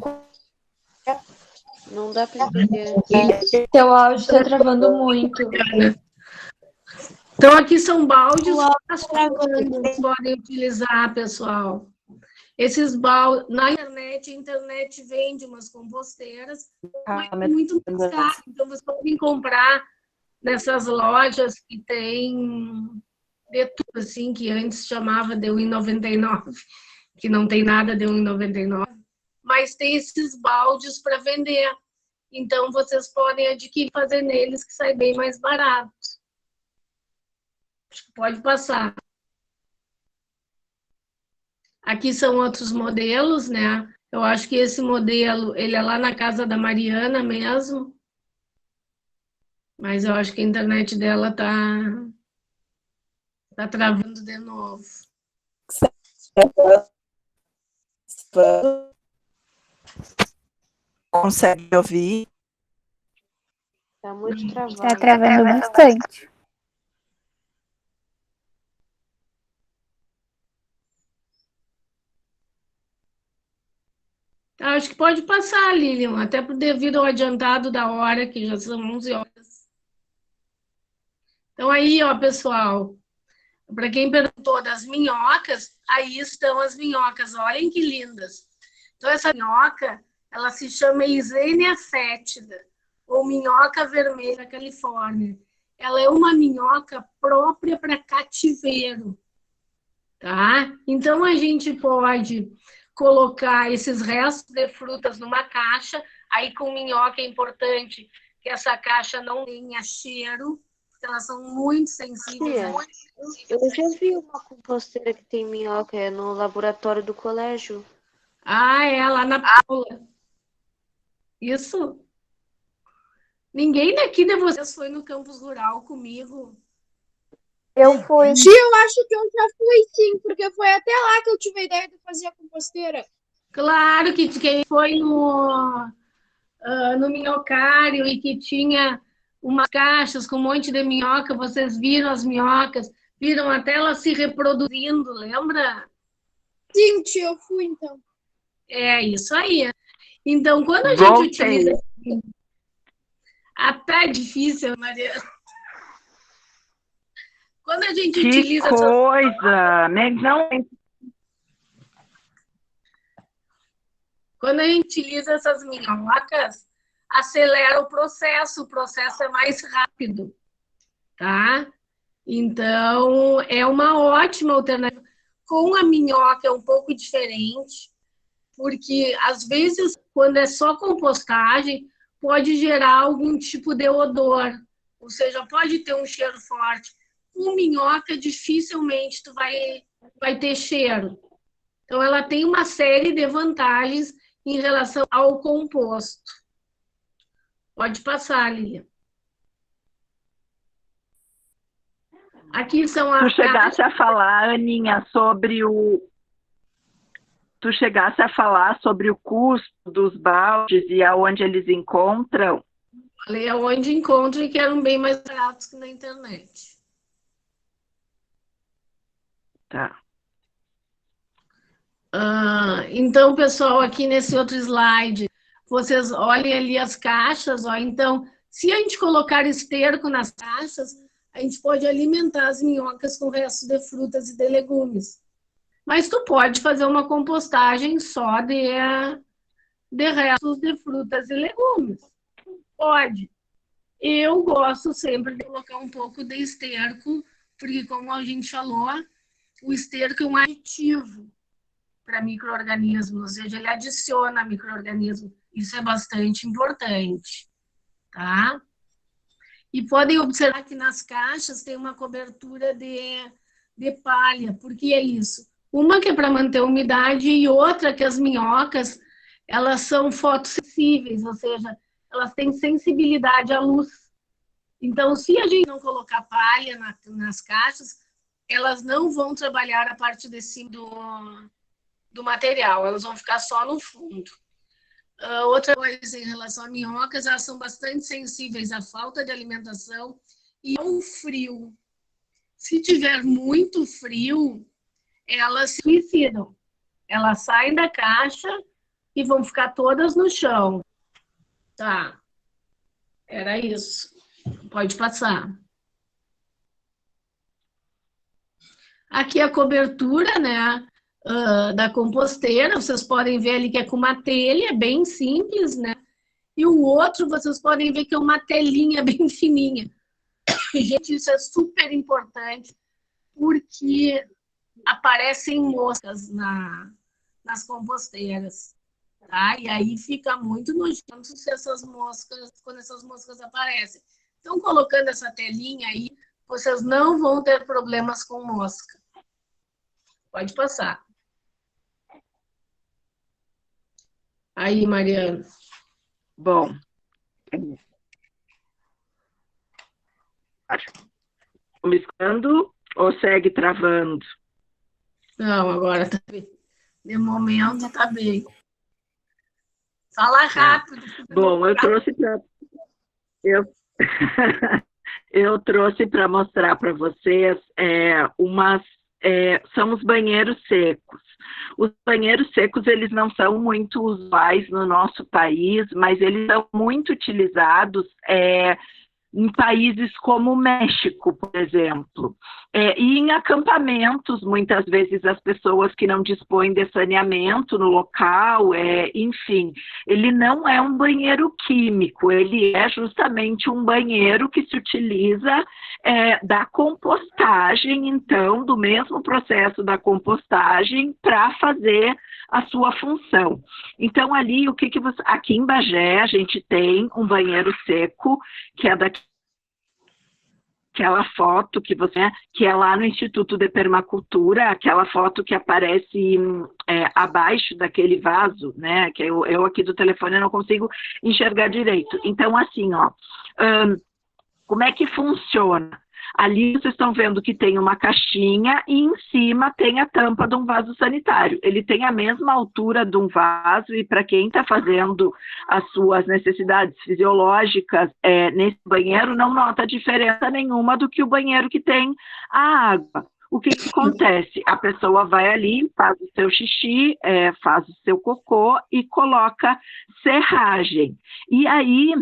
Não dá para entender. Teu áudio está travando muito. Então, aqui são baldes O áudio fáceis tá que travando. vocês podem utilizar, pessoal. Esses baldes, na internet, a internet vende umas composteiras, mas é muito mais caro. Então, vocês podem comprar nessas lojas que tem de tudo, assim, que antes chamava de R$1,99, que não tem nada de R$1,99, mas tem esses baldes para vender. Então, vocês podem adquirir, fazer neles, que sai bem mais barato. Acho que pode passar. Aqui são outros modelos, né? Eu acho que esse modelo, ele é lá na casa da Mariana mesmo. Mas eu acho que a internet dela tá travando de novo. Consegue ouvir? Tá muito travado. Tá travando bastante. Acho que pode passar, Lilian, até devido ao adiantado da hora, que já são 11 horas. Então, aí, ó, pessoal, para quem perguntou das minhocas, aí estão as minhocas, olhem que lindas. Então, essa minhoca, ela se chama Eisenia fétida, ou minhoca vermelha Califórnia. Ela é uma minhoca própria para cativeiro, tá? Então, a gente pode colocar esses restos de frutas numa caixa, aí com minhoca é importante que essa caixa não tenha cheiro, porque elas são muito sensíveis. Eu já vi uma composteira que tem minhoca no laboratório do colégio. Ah, é, lá na Paula. Isso. Ninguém daqui de vocês foi no campus rural comigo? Eu fui. Sim, eu acho que eu já fui, sim, porque foi até lá que eu tive a ideia de fazer a composteira. Claro que quem foi no minhocário e que tinha umas caixas com um monte de minhoca, vocês viram as minhocas, viram até elas se reproduzindo, lembra? Sim, tia, eu fui, então. É isso aí. Então, quando a gente utiliza... Até difícil, Maria. Quando a gente utiliza... Que coisa! Não... Quando a gente utiliza essas minhocas, acelera o processo é mais rápido, tá? Então, é uma ótima alternativa. Com a minhoca é um pouco diferente, porque, às vezes, quando é só compostagem, pode gerar algum tipo de odor, ou seja, pode ter um cheiro forte. Com minhoca, dificilmente tu vai ter cheiro. Então, ela tem uma série de vantagens em relação ao composto. Pode passar, Lilian. Aqui são as... Tu chegasse a falar, Aninha, sobre o... Tu chegasse a falar sobre o custo dos baldes e aonde eles encontram? Falei aonde encontro e que eram bem mais baratos que na internet. Tá. Então, pessoal, aqui nesse outro slide, vocês olhem ali as caixas, ó. Então, se a gente colocar esterco nas caixas, a gente pode alimentar as minhocas com restos de frutas e de legumes. Mas tu pode fazer uma compostagem só de restos de frutas e legumes. Pode. Eu gosto sempre de colocar um pouco de esterco, porque, como a gente falou, o esterco é um aditivo para micro-organismos, ou seja, ele adiciona micro-organismos. Isso é bastante importante, tá? E podem observar que nas caixas tem uma cobertura de palha. Por que é isso? Uma que é para manter a umidade e outra que as minhocas, elas são fotossensíveis, ou seja, elas têm sensibilidade à luz. Então, se a gente não colocar palha nas caixas, elas não vão trabalhar a parte de cima do material, elas vão ficar só no fundo. Outra coisa em relação a minhocas, elas são bastante sensíveis à falta de alimentação e ao frio. Se tiver muito frio, elas se suicidam. Elas saem da caixa e vão ficar todas no chão. Tá. Era isso. Pode passar. Aqui a cobertura, né, da composteira. Vocês podem ver ali que é com uma telha, bem simples, né? E o outro, vocês podem ver que é uma telinha bem fininha. Gente, isso é super importante, porque aparecem moscas nas composteiras, tá? E aí fica muito nojento se quando essas moscas aparecem. Então, colocando essa telinha aí, vocês não vão ter problemas com mosca. Pode passar. Aí, Mariana. Bom. Me escutando ou segue travando? Não, agora tá bem. De momento tá bem. Fala rápido. Bom, eu trouxe para eu trouxe para mostrar para vocês são os banheiros secos. Os banheiros secos, eles não são muito usuais no nosso país, mas eles são muito utilizados em países como o México, por exemplo. E em acampamentos, muitas vezes as pessoas que não dispõem de saneamento no local, enfim, ele não é um banheiro químico, ele é justamente um banheiro que se utiliza da compostagem, então, do mesmo processo da compostagem para fazer a sua função. Então, ali, aqui em Bagé, a gente tem um banheiro seco, que é daquela foto que é lá no Instituto de Permacultura, aquela foto que aparece abaixo daquele vaso, né? Que eu aqui do telefone não consigo enxergar direito. Então, assim, ó, como é que funciona? Ali vocês estão vendo que tem uma caixinha e em cima tem a tampa de um vaso sanitário. Ele tem a mesma altura de um vaso e para quem está fazendo as suas necessidades fisiológicas nesse banheiro não nota diferença nenhuma do que o banheiro que tem a água. O que acontece? A pessoa vai ali, faz o seu xixi, faz o seu cocô e coloca serragem. E aí,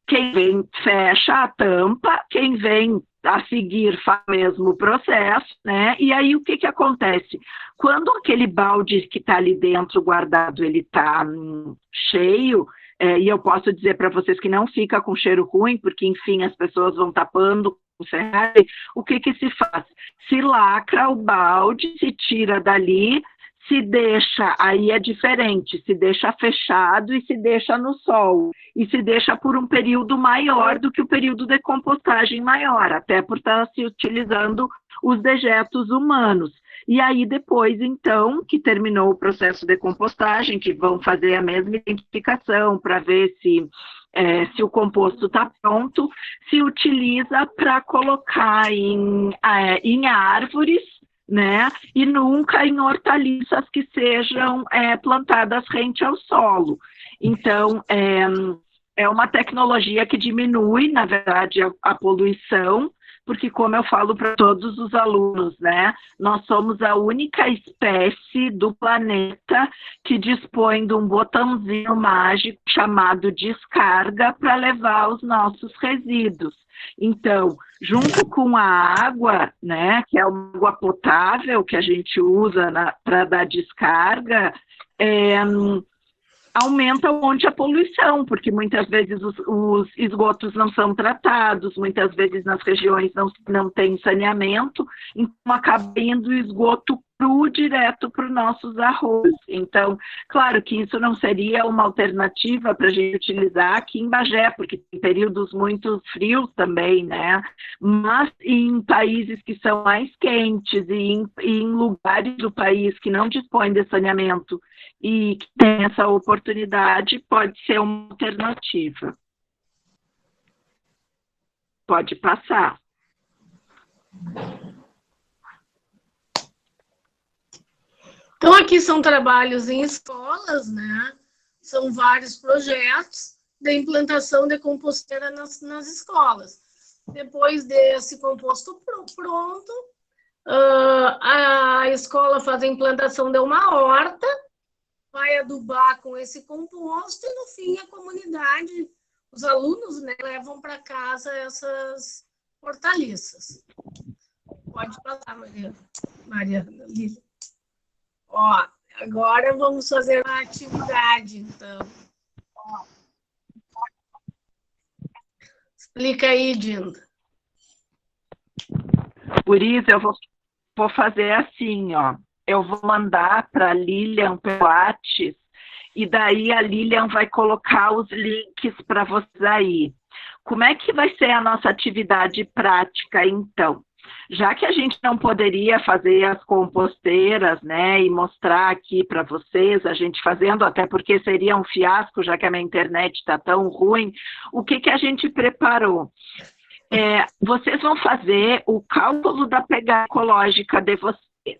quem vem fecha a tampa, quem vem a seguir faz o mesmo processo, né? E aí o que acontece? Quando aquele balde que está ali dentro guardado, ele está cheio, e eu posso dizer para vocês que não fica com cheiro ruim, porque enfim as pessoas vão tapando com serragem, o que se faz? Se lacra o balde, se tira dali, se deixa, aí é diferente, se deixa fechado e se deixa no sol, e se deixa por um período maior do que o período de compostagem maior, até por estar se utilizando os dejetos humanos. E aí depois, então, que terminou o processo de compostagem, que vão fazer a mesma identificação para ver se o composto está pronto, se utiliza para colocar em árvores, né? E nunca em hortaliças que sejam plantadas rente ao solo. Então, é uma tecnologia que diminui, na verdade, a poluição, porque, como eu falo para todos os alunos, né, nós somos a única espécie do planeta que dispõe de um botãozinho mágico chamado descarga para levar os nossos resíduos. Então, junto com a água, né, que é uma água potável que a gente usa para dar descarga, aumenta um monte a poluição, porque muitas vezes os esgotos não são tratados, muitas vezes nas regiões não tem saneamento, então acaba indo esgoto cru direto para os nossos arroz. Então, claro que isso não seria uma alternativa para a gente utilizar aqui em Bagé, porque tem períodos muito frios também, né? Mas em países que são mais quentes e em lugares do país que não dispõem de saneamento e que tem essa oportunidade, pode ser uma alternativa. Pode passar. Então, aqui são trabalhos em escolas, né? São vários projetos de implantação de composteira nas escolas. Depois desse composto pronto, a escola faz a implantação de uma horta, vai adubar com esse composto e, no fim, a comunidade, os alunos, né, levam para casa essas hortaliças. Pode passar, Maria Lília. Ó, agora vamos fazer uma atividade, então. Explica aí, Dinda. Por isso, eu vou fazer assim, ó. Eu vou mandar para a Lilian pelo WhatsApp, e daí a Lilian vai colocar os links para vocês aí. Como é que vai ser a nossa atividade prática, então? Já que a gente não poderia fazer as composteiras, né, e mostrar aqui para vocês, a gente fazendo, até porque seria um fiasco, já que a minha internet está tão ruim, o que a gente preparou? Vocês vão fazer o cálculo da pegada ecológica de vocês,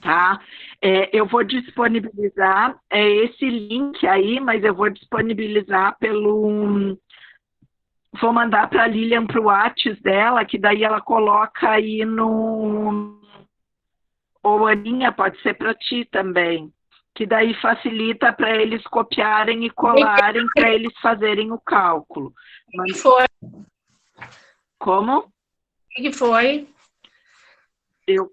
tá? Eu vou disponibilizar esse link aí, mas eu vou disponibilizar vou mandar para a Lilian para o WhatsApp dela, que daí ela coloca aí no... Ou Aninha, pode ser para ti também, que daí facilita para eles copiarem e colarem, para eles fazerem o cálculo. O que foi? Como? O que foi? Eu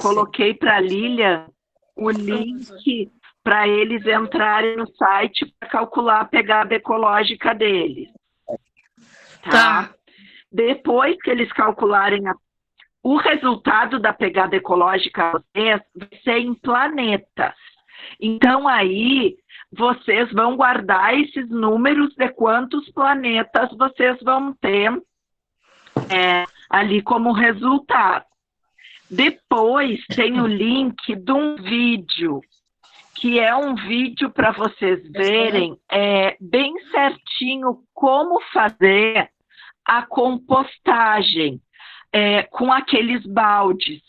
coloquei para a Lilian o link para eles entrarem no site para calcular a pegada ecológica deles. Tá? Depois que eles calcularem o resultado da pegada ecológica vai ser em planetas. Então, aí, vocês vão guardar esses números de quantos planetas vocês vão ter ali como resultado. Depois, tem o link de um vídeo, que é um vídeo para vocês verem bem certinho como fazer a compostagem com aqueles baldes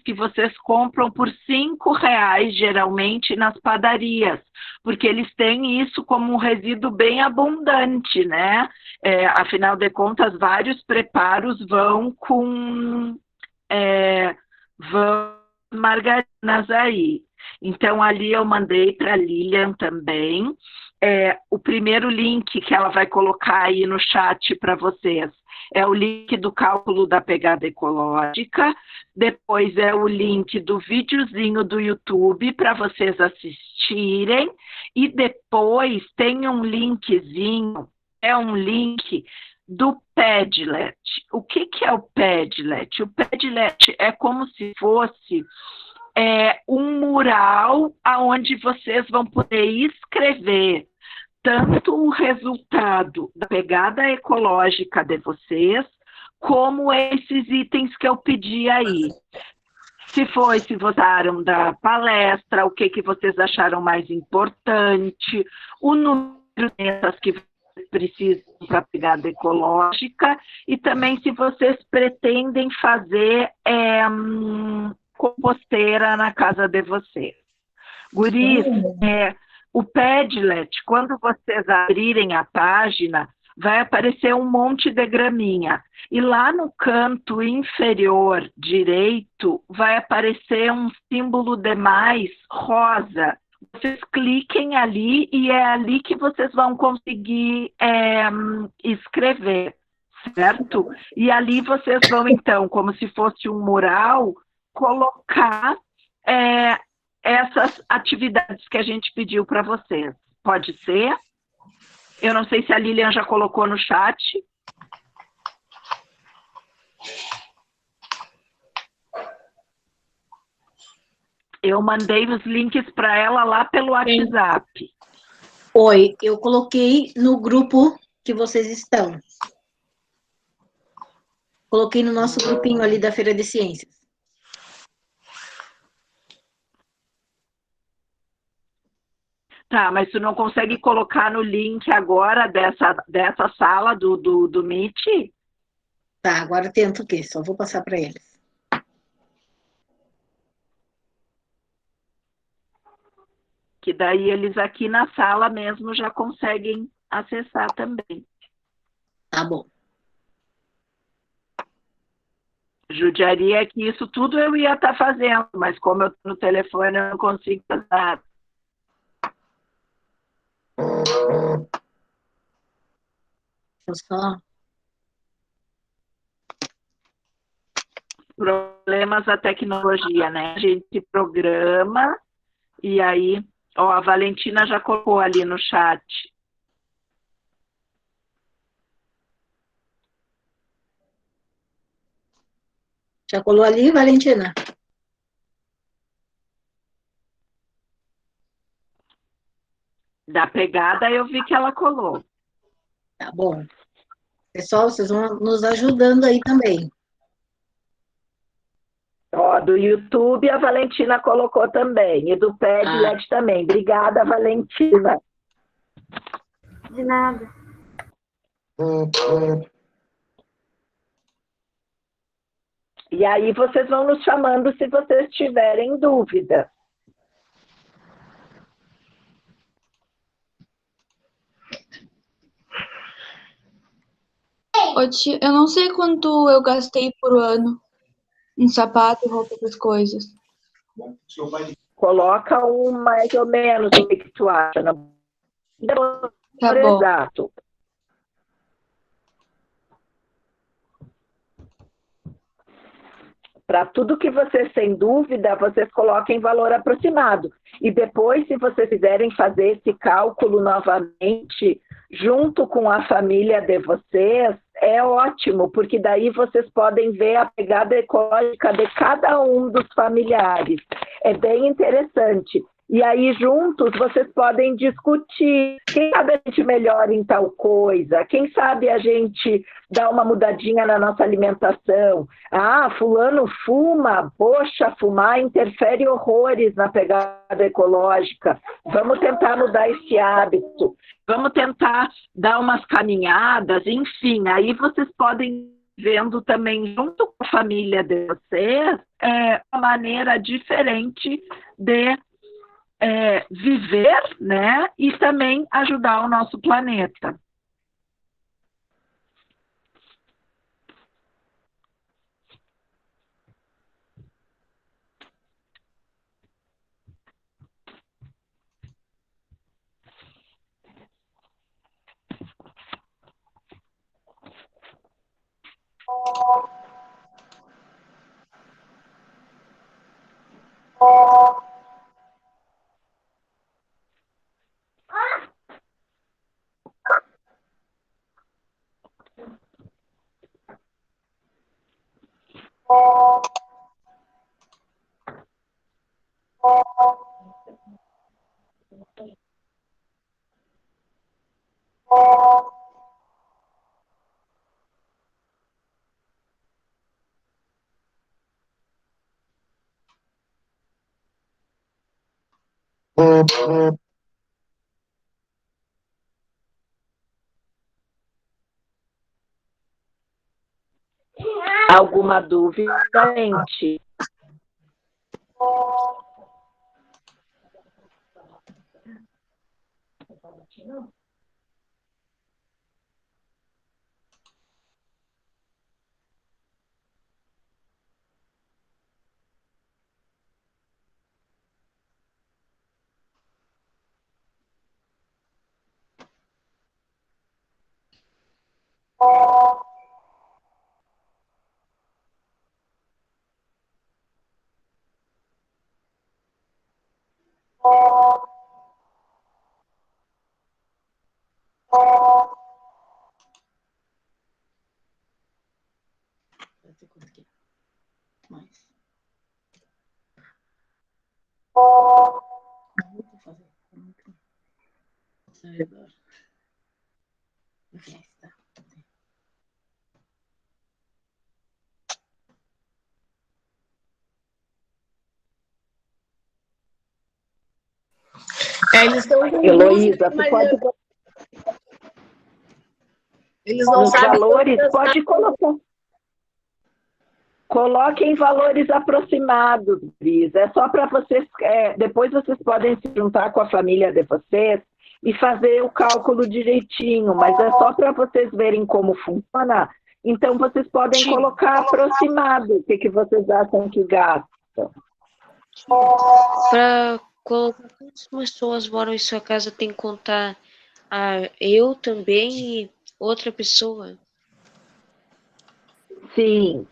que vocês compram por R$5, geralmente, nas padarias, porque eles têm isso como um resíduo bem abundante, né? Afinal de contas, vários preparos vão com margarinas aí. Então, ali eu mandei para a Lilian também. O primeiro link que ela vai colocar aí no chat para vocês é o link do cálculo da pegada ecológica. Depois é o link do videozinho do YouTube para vocês assistirem. E depois tem um linkzinho, um link do Padlet. O que é o Padlet? O Padlet é como se fosse um mural onde vocês vão poder escrever tanto o resultado da pegada ecológica de vocês, como esses itens que eu pedi aí. Se votaram da palestra, o que vocês acharam mais importante, o número de metas que vocês precisam para a pegada ecológica, e também se vocês pretendem fazer composteira na casa de vocês. Guris, o Padlet, quando vocês abrirem a página, vai aparecer um monte de graminha. E lá no canto inferior direito vai aparecer um símbolo de mais rosa. Vocês cliquem ali e é ali que vocês vão conseguir escrever, certo? E ali vocês vão, então, como se fosse um mural, colocar essas atividades que a gente pediu para vocês. Pode ser? Eu não sei se a Lilian já colocou no chat. Eu mandei os links para ela lá pelo WhatsApp. Oi, eu coloquei no grupo que vocês estão. Coloquei no nosso grupinho ali da Feira de Ciências. Tá, mas tu não consegue colocar no link agora dessa sala do Meet? Tá, agora tento o quê? Só vou passar para eles. Que daí eles aqui na sala mesmo já conseguem acessar também. Tá bom. Judiaria é que isso tudo eu ia estar fazendo, mas como eu estou no telefone, eu não consigo fazer nada. Só... Problemas da tecnologia, né? A gente programa e aí, ó, a Valentina já colocou ali no chat. Já colou ali, Valentina? Da pegada eu vi que ela colou. Tá bom. Pessoal, vocês vão nos ajudando aí também. Ó, do YouTube a Valentina colocou também, e do Padlet também. Obrigada, Valentina. De nada. E aí vocês vão nos chamando se vocês tiverem dúvida. Ô, tia, eu não sei quanto eu gastei por ano em sapato, roupa, essas coisas. Coloca um mais ou menos o que tu acha. Não Tá bom. exato. Para tudo que vocês têm dúvida, vocês coloquem valor aproximado. E depois, se vocês quiserem fazer esse cálculo novamente, junto com a família de vocês, é ótimo, porque daí vocês podem ver a pegada ecológica de cada um dos familiares. É bem interessante. E aí, juntos, vocês podem discutir. Quem sabe a gente melhora em tal coisa? Quem sabe a gente dá uma mudadinha na nossa alimentação? Ah, fulano fuma. Poxa, fumar interfere horrores na pegada ecológica. Vamos tentar mudar esse hábito. Vamos tentar dar umas caminhadas. Enfim, aí vocês podem vendo também, junto com a família de vocês, uma maneira diferente de viver, né, e também ajudar o nosso planeta. Alguma dúvida, gente? Mais. Eles estão com Heloísa, tu Mariana. pode, Eles não nos sabem valores, quantas- pode colocar. Coloquem valores aproximados, Cris. É só para vocês, depois vocês podem se juntar com a família de vocês e fazer o cálculo direitinho, mas é só para vocês verem como funciona. Então, vocês podem colocar aproximado o que vocês acham que gastam. Para colocar quantas pessoas moram em sua casa, tem que contar eu também e outra pessoa. Sim.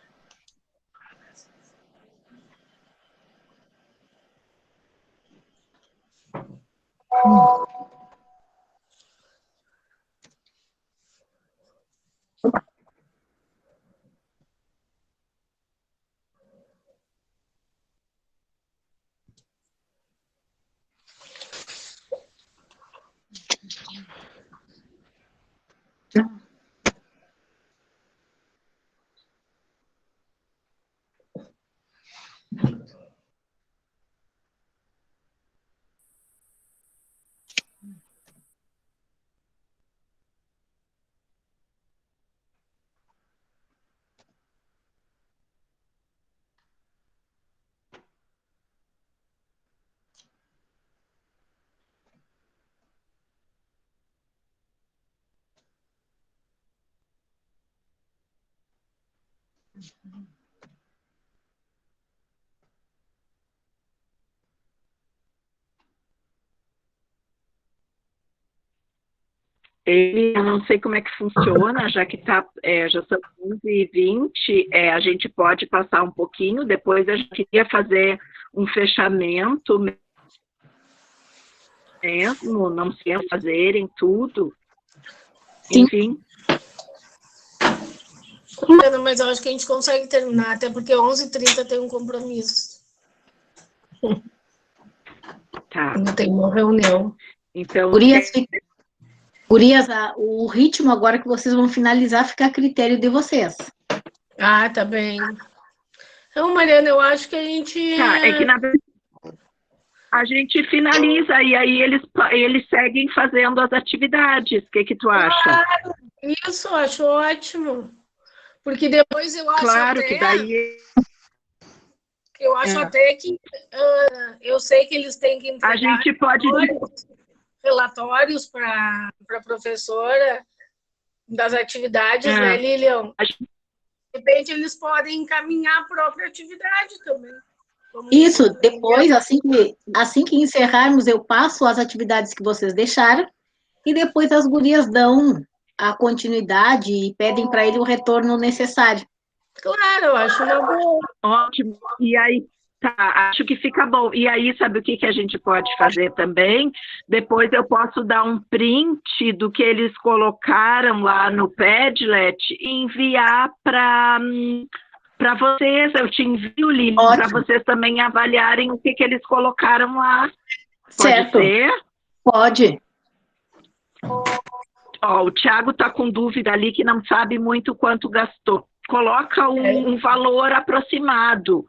Eu não sei como é que funciona, já que já são 11h20, a gente pode passar um pouquinho, depois a gente queria fazer um fechamento mesmo, não sei fazerem tudo. Sim. Enfim. Mas eu acho que a gente consegue terminar, até porque 11h30 tem um compromisso. Tá. Ainda tem uma reunião. Então, Gurias, o ritmo agora que vocês vão finalizar fica a critério de vocês. Ah, tá bem. Então, Mariana, eu acho que a gente... tá, é que na verdade a gente finaliza e aí eles seguem fazendo as atividades. O que tu acha? Isso, eu acho ótimo. Porque depois eu acho Claro até... que daí... Eu acho até que... eu sei que eles têm que entregar A gente pode... relatórios para a professora das atividades, né, Lilian? De repente, eles podem encaminhar a própria atividade também. Isso, depois, assim que encerrarmos, eu passo as atividades que vocês deixaram e depois as gurias dão a continuidade e pedem para ele o retorno necessário. Claro, eu acho uma boa. Ótimo. E aí, tá, acho que fica bom. E aí, sabe o que a gente pode fazer também? Depois eu posso dar um print do que eles colocaram lá no Padlet e enviar para vocês. Eu te envio o link para vocês também avaliarem o que eles colocaram lá. Pode ser? Pode. Ó, o Thiago está com dúvida ali que não sabe muito quanto gastou. Coloca um valor aproximado.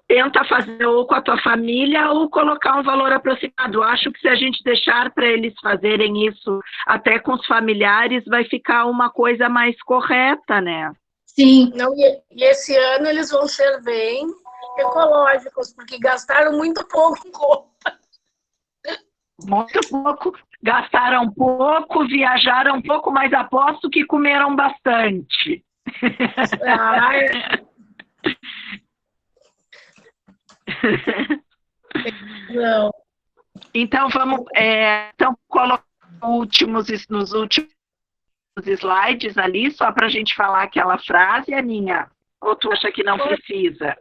Tenta fazer ou com a tua família ou colocar um valor aproximado. Acho que se a gente deixar para eles fazerem isso até com os familiares, vai ficar uma coisa mais correta, né? Sim. Não, e esse ano eles vão ser bem ecológicos, porque gastaram muito pouco em roupa. Muito pouco, gastaram pouco, viajaram pouco, mas aposto que comeram bastante. Não. Então, vamos colocar nos últimos slides ali, só para a gente falar aquela frase, Aninha? Ou tu acha que não precisa?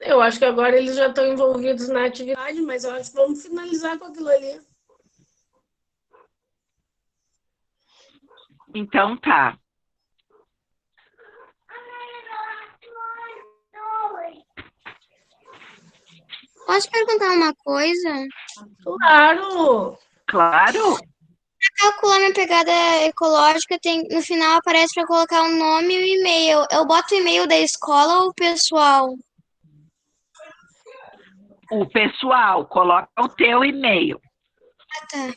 Eu acho que agora eles já estão envolvidos na atividade, mas eu acho que vamos finalizar com aquilo ali. Então tá. Posso perguntar uma coisa? Claro! Claro. Calcular minha pegada ecológica, no final aparece para colocar o nome e o e-mail. Eu boto o e-mail da escola ou o pessoal? O pessoal, coloca o teu e-mail. Ah, tá.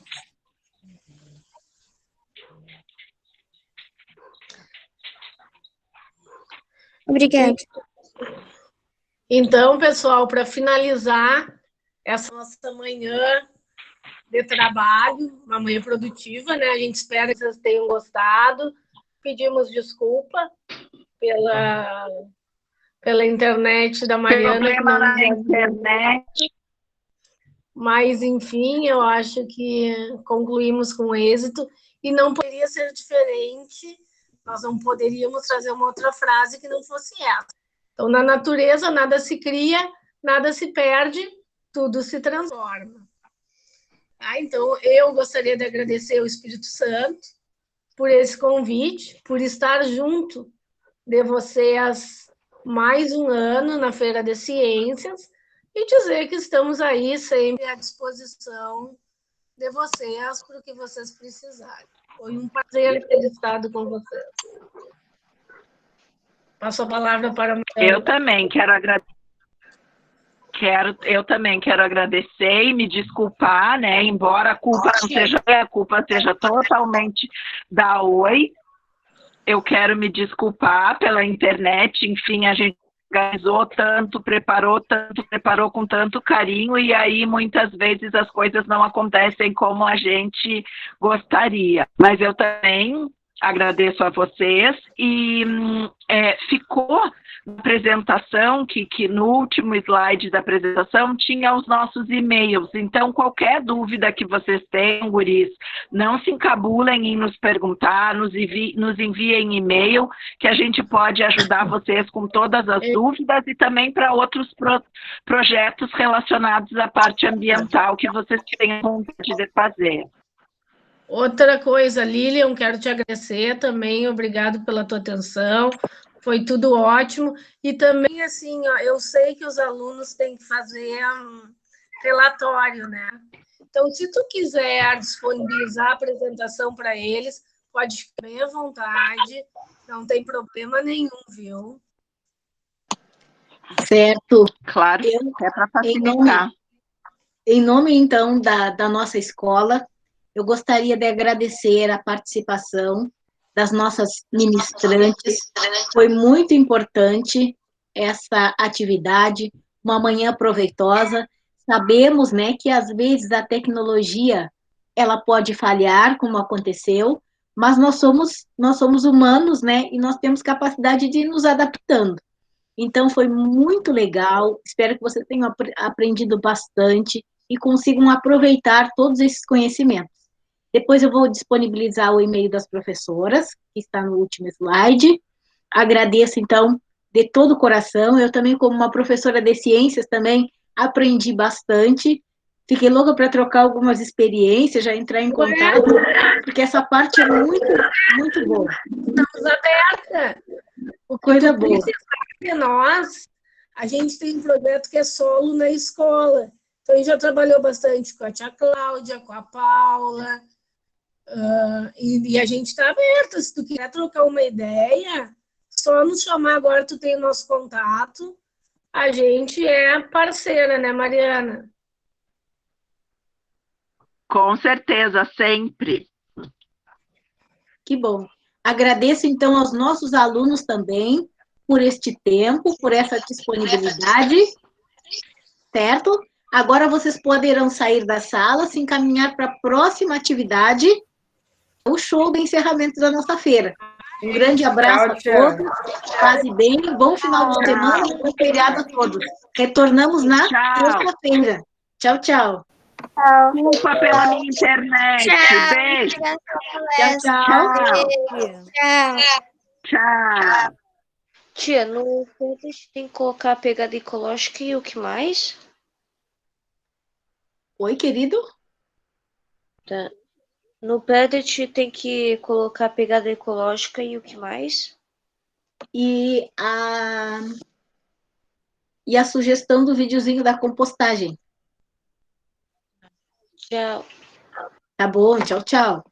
Obrigada. Então, pessoal, para finalizar essa nossa manhã de trabalho, uma manhã produtiva, né? A gente espera que vocês tenham gostado. Pedimos desculpa pela internet da Mariana. Problema na internet. Mas, enfim, eu acho que concluímos com êxito e não poderia ser diferente. Nós não poderíamos trazer uma outra frase que não fosse essa. Então, na natureza, nada se cria, nada se perde, tudo se transforma. Então, eu gostaria de agradecer ao Espírito Santo por esse convite, por estar junto de vocês mais um ano na Feira de Ciências e dizer que estamos aí sempre à disposição de vocês para o que vocês precisarem. Foi um prazer ter estado com vocês. Passo a palavra para a Mariana. Eu também quero agradecer e me desculpar, né? Embora a culpa não seja minha, a culpa seja totalmente da Oi. Eu quero me desculpar pela internet, enfim, a gente organizou tanto, preparou com tanto carinho, e aí muitas vezes as coisas não acontecem como a gente gostaria. Mas eu também agradeço a vocês e ficou na apresentação que no último slide da apresentação tinha os nossos e-mails. Então, qualquer dúvida que vocês tenham, guris, não se encabulem em nos perguntar, nos enviem e-mail, que a gente pode ajudar vocês com todas as dúvidas e também para outros projetos relacionados à parte ambiental que vocês tenham vontade de fazer. Outra coisa, Lilian, quero te agradecer também, obrigado pela tua atenção, foi tudo ótimo. E também, assim, ó, eu sei que os alunos têm que fazer relatório, né? Então, se tu quiser disponibilizar a apresentação para eles, pode ficar bem à vontade, não tem problema nenhum, viu? Certo. Claro, é para facilitar. Em nome, então, da nossa escola, eu gostaria de agradecer a participação das nossas ministrantes. Foi muito importante essa atividade, uma manhã proveitosa. Sabemos, né, que às vezes a tecnologia ela pode falhar, como aconteceu, mas nós somos humanos, né, e nós temos capacidade de ir nos adaptando. Então, foi muito legal. Espero que vocês tenham aprendido bastante e consigam aproveitar todos esses conhecimentos. Depois eu vou disponibilizar o e-mail das professoras, que está no último slide. Agradeço, então, de todo o coração. Eu também, como uma professora de ciências, também aprendi bastante. Fiquei louca para trocar algumas experiências, já entrar em contato, porque essa parte é muito, muito boa. Estamos aberta. Coisa boa. De nós, a gente tem um projeto que é solo na escola. Então, a gente já trabalhou bastante com a tia Cláudia, com a Paula, e a gente está aberto. Se tu quiser trocar uma ideia, só nos chamar agora, tu tem o nosso contato. A gente é parceira, né, Mariana? Com certeza, sempre. Que bom. Agradeço, então, aos nossos alunos também por este tempo, por essa disponibilidade, certo? Agora vocês poderão sair da sala, se encaminhar para a próxima atividade, o show de encerramento da nossa feira. Um grande abraço a todos, paz bem, bom final de semana, bom feriado a todos. Retornamos na terça-feira. Tchau, tchau. Desculpa pela minha internet. Beijo. Tchau. Tia, no playlist tem que colocar a pegada ecológica e o que mais? Oi, querido? Tá. No Padlet tem que colocar a pegada ecológica e o que mais? E a sugestão do videozinho da compostagem. Tchau. Tá bom, tchau, tchau.